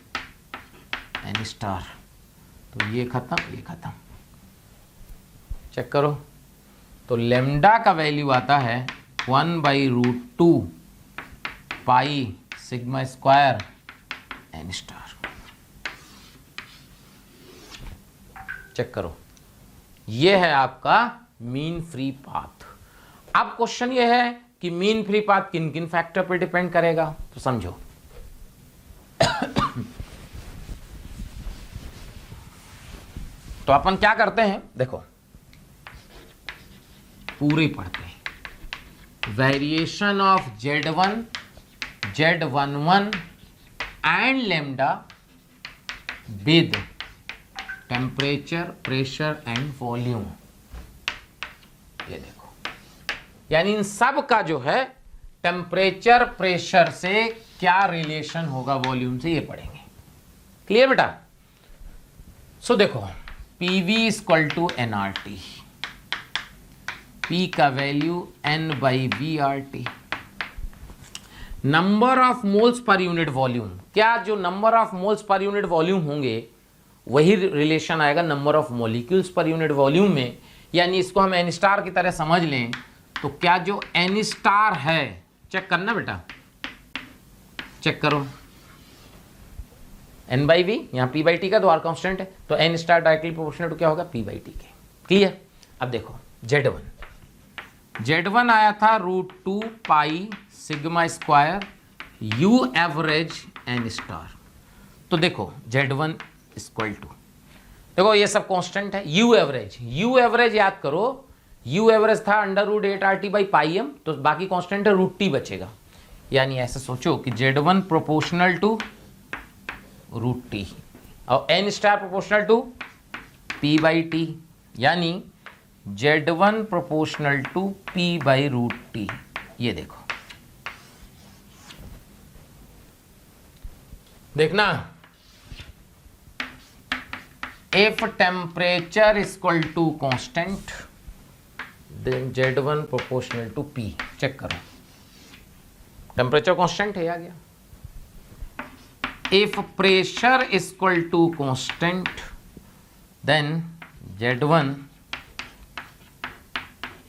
S1: N star. तो ये खत्म, ये खत्म। चेक करो, तो लेम्डा का वैल्यू आता है 1/√2 pi sigma square N star. Check करो, ये है आपका मीन फ्री पाथ। अब क्वेश्चन ये है कि मीन फ्री पाथ किन किन फैक्टर पर डिपेंड करेगा, तो समझो। तो अपन क्या करते हैं, देखो पूरी पढ़ते हैं। Variation of Z1, Z11 and lambda with temperature, pressure and volume. ये देखो, यानी इन सब का जो है टेम्परेचर, प्रेशर से क्या रिलेशन होगा वॉल्यूम से, ये पढ़ेंगे। क्लियर बेटा? सो देखो, PV equal to nRT, P का value N/VRT। Number of moles per unit volume, क्या जो number of moles per unit volume होंगे वही रिलेशन आएगा number of molecules per unit volume में। यानी इसको हम N स्टार की तरह समझ लें, तो क्या जो N स्टार है, चेक करना बेटा, चेक करो, N/V, यहाँ P/T का द्वार कांस्टेंट है, तो N star directly proportional to क्या होगा? P/T के। क्लियर? अब देखो Z1 आया था √2 pi sigma square U average N star. तो देखो Z1 इक्वल टू, देखो ये सब कांस्टेंट है। यू एवरेज याद करो, यू एवरेज था √8RT/πm, तो बाकी कांस्टेंट है √T बचेगा। यानी ऐसे सोचो कि Z1 प्रोपोर्शनल टू √T और N star proportional to P/T, यानी Z1 प्रोपोर्शनल टू P/√T। ये देखो, देखना, if temperature equal to constant then Z1 proportional to P। Check करो, टेम्परेचर कांस्टेंट है, आ गया। If pressure equal to constant then Z1,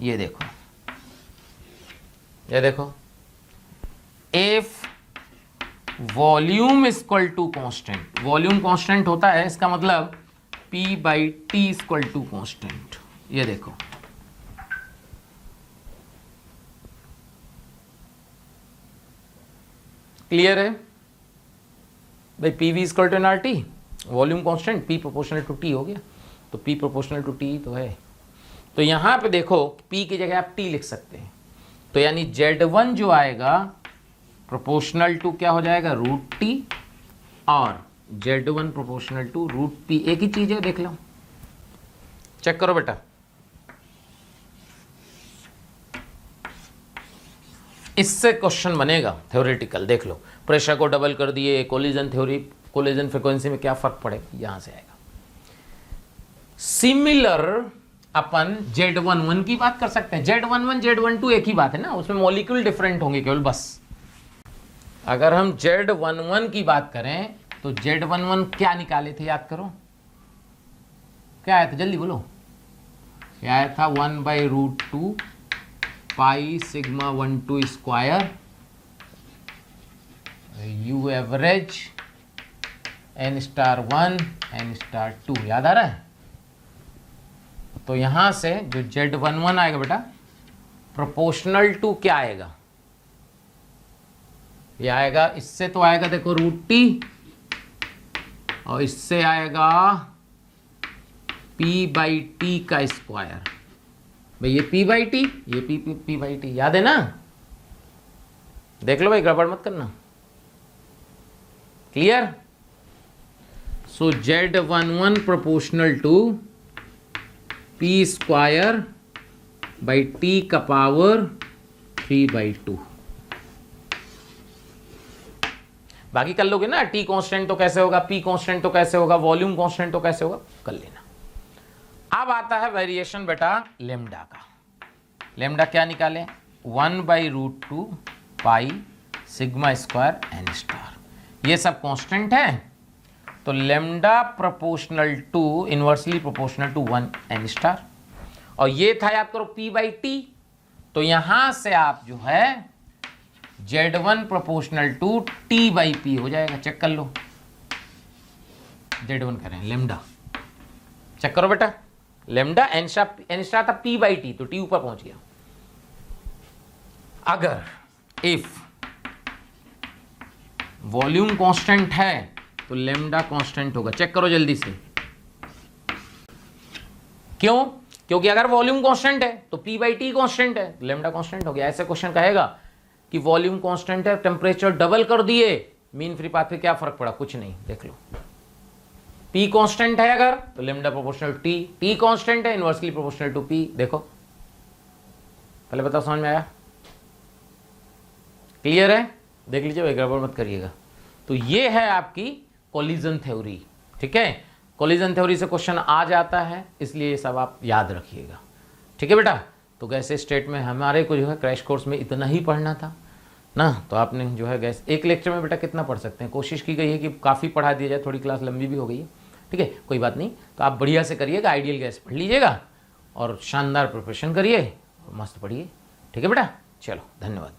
S1: ये देखो, ये देखो, if volume equal to constant, volume constant होता है, इसका मतलब P/T इक्वल टू कांस्टेंट। ये देखो, क्लियर है भाई? PV equal to nRT, volume constant, P proportional to T हो गया, तो P प्रोपोर्शनल टू T तो है। तो यहां पे देखो, P की जगह आप T लिख सकते हैं, तो यानी Z1 जो आएगा प्रोपोर्शनल टू क्या हो जाएगा? √T, और Z1 proportional to root P, एक ही चीज है, देख लो, चेक करो बेटा। इससे क्वेश्चन बनेगा थ्योरेटिकल, देख लो, प्रेशर को डबल कर दिए, कोलिजन थ्योरी, कोलिजन फ्रीक्वेंसी में क्या फर्क पड़ेगा, यहां से आएगा। सिमिलर अपन Z11 की बात कर सकते हैं, Z11 Z12 एक ही बात है ना, उसमें मॉलिक्यूल डिफरेंट होंगे केवल, बस। अगर हम Z11 की बात करें तो Z11 क्या निकाले थे, याद करो, क्या आया था, जल्दी बोलो, क्या आया था, 1/√2 pi sigma 12 square U average n*1 n*2, याद आ रहा है। तो यहां से जो Z11 आएगा बेटा, प्रोपोर्शनल टू क्या आएगा, ये आएगा, इससे तो आएगा देखो √T, और इससे आएगा P/T का स्क्वायर। भाई ये P/T, ये P/T, याद है ना, देख लो भाई, गड़बड़ मत करना, clear. So Z11 proportional to P square by T का पावर 3/2। बाकी कर लोगे ना, T कांस्टेंट तो कैसे होगा, P कांस्टेंट तो कैसे होगा, वॉल्यूम कांस्टेंट तो कैसे होगा, कर लेना। अब आता है वेरिएशन बेटा लेमडा का। लेमडा क्या निकालें, 1/√2 पाई सिग्मा स्क्वायर n*, ये सब कांस्टेंट है, तो lambda proportional to, inversely proportional to 1 n*, और ये था, याद करो, P/T, तो यहां से आप जो है Z1 प्रोपोर्शनल टू T/P हो जाएगा, चेक कर लो, Z1 करें लेमडा, चेक करो बेटा, लेमडा n था P/T, तो T ऊपर पहुंच गया। अगर इफ वॉल्यूम कांस्टेंट है तो लेमडा कांस्टेंट होगा, चेक करो जल्दी से, क्यों, क्योंकि अगर वॉल्यूम कांस्टेंट है तो P/T कांस्टेंट है, तो लेमडा कांस्टेंट हो गया। ऐसे क्वेश्चन कहेगा कि वॉल्यूम कांस्टेंट है, टेम्परेचर डबल कर दिए, मीन फ्री पाथ पे क्या फर्क पड़ा, कुछ नहीं, देख लो, P कांस्टेंट है अगर तो लेमडा प्रोपोर्शनल T कांस्टेंट है, इनवर्सली प्रोपोर्शनल टू P, देखो, पहले बताओ समझ में आया, क्लियर है, देख लीजिए भाई, गड़बड़ मत करिएगा। तो ये है आपकी कोलिजन थ्योरी, ठीक है, कोलिजन थ्योरी से क्वेश्चन आ जाता है, इसलिए ये सब आप याद रखिएगा, ठीक है बेटा। तो गैस स्टेट में हमारे को जो है क्रैश कोर्स में इतना ही पढ़ना था ना, तो आपने जो है गैस एक लेक्चर में बेटा कितना पढ़ सकते हैं, कोशिश की गई है कि काफ़ी पढ़ा दिया जाए, थोड़ी क्लास लंबी भी हो गई है, ठीक है, कोई बात नहीं, तो आप बढ़िया से करिएगा, आइडियल गैस पढ़ लीजिएगा और शानदार प्रिपरेशन करिए, मस्त पढ़िए, ठीक है बेटा, चलो धन्यवाद।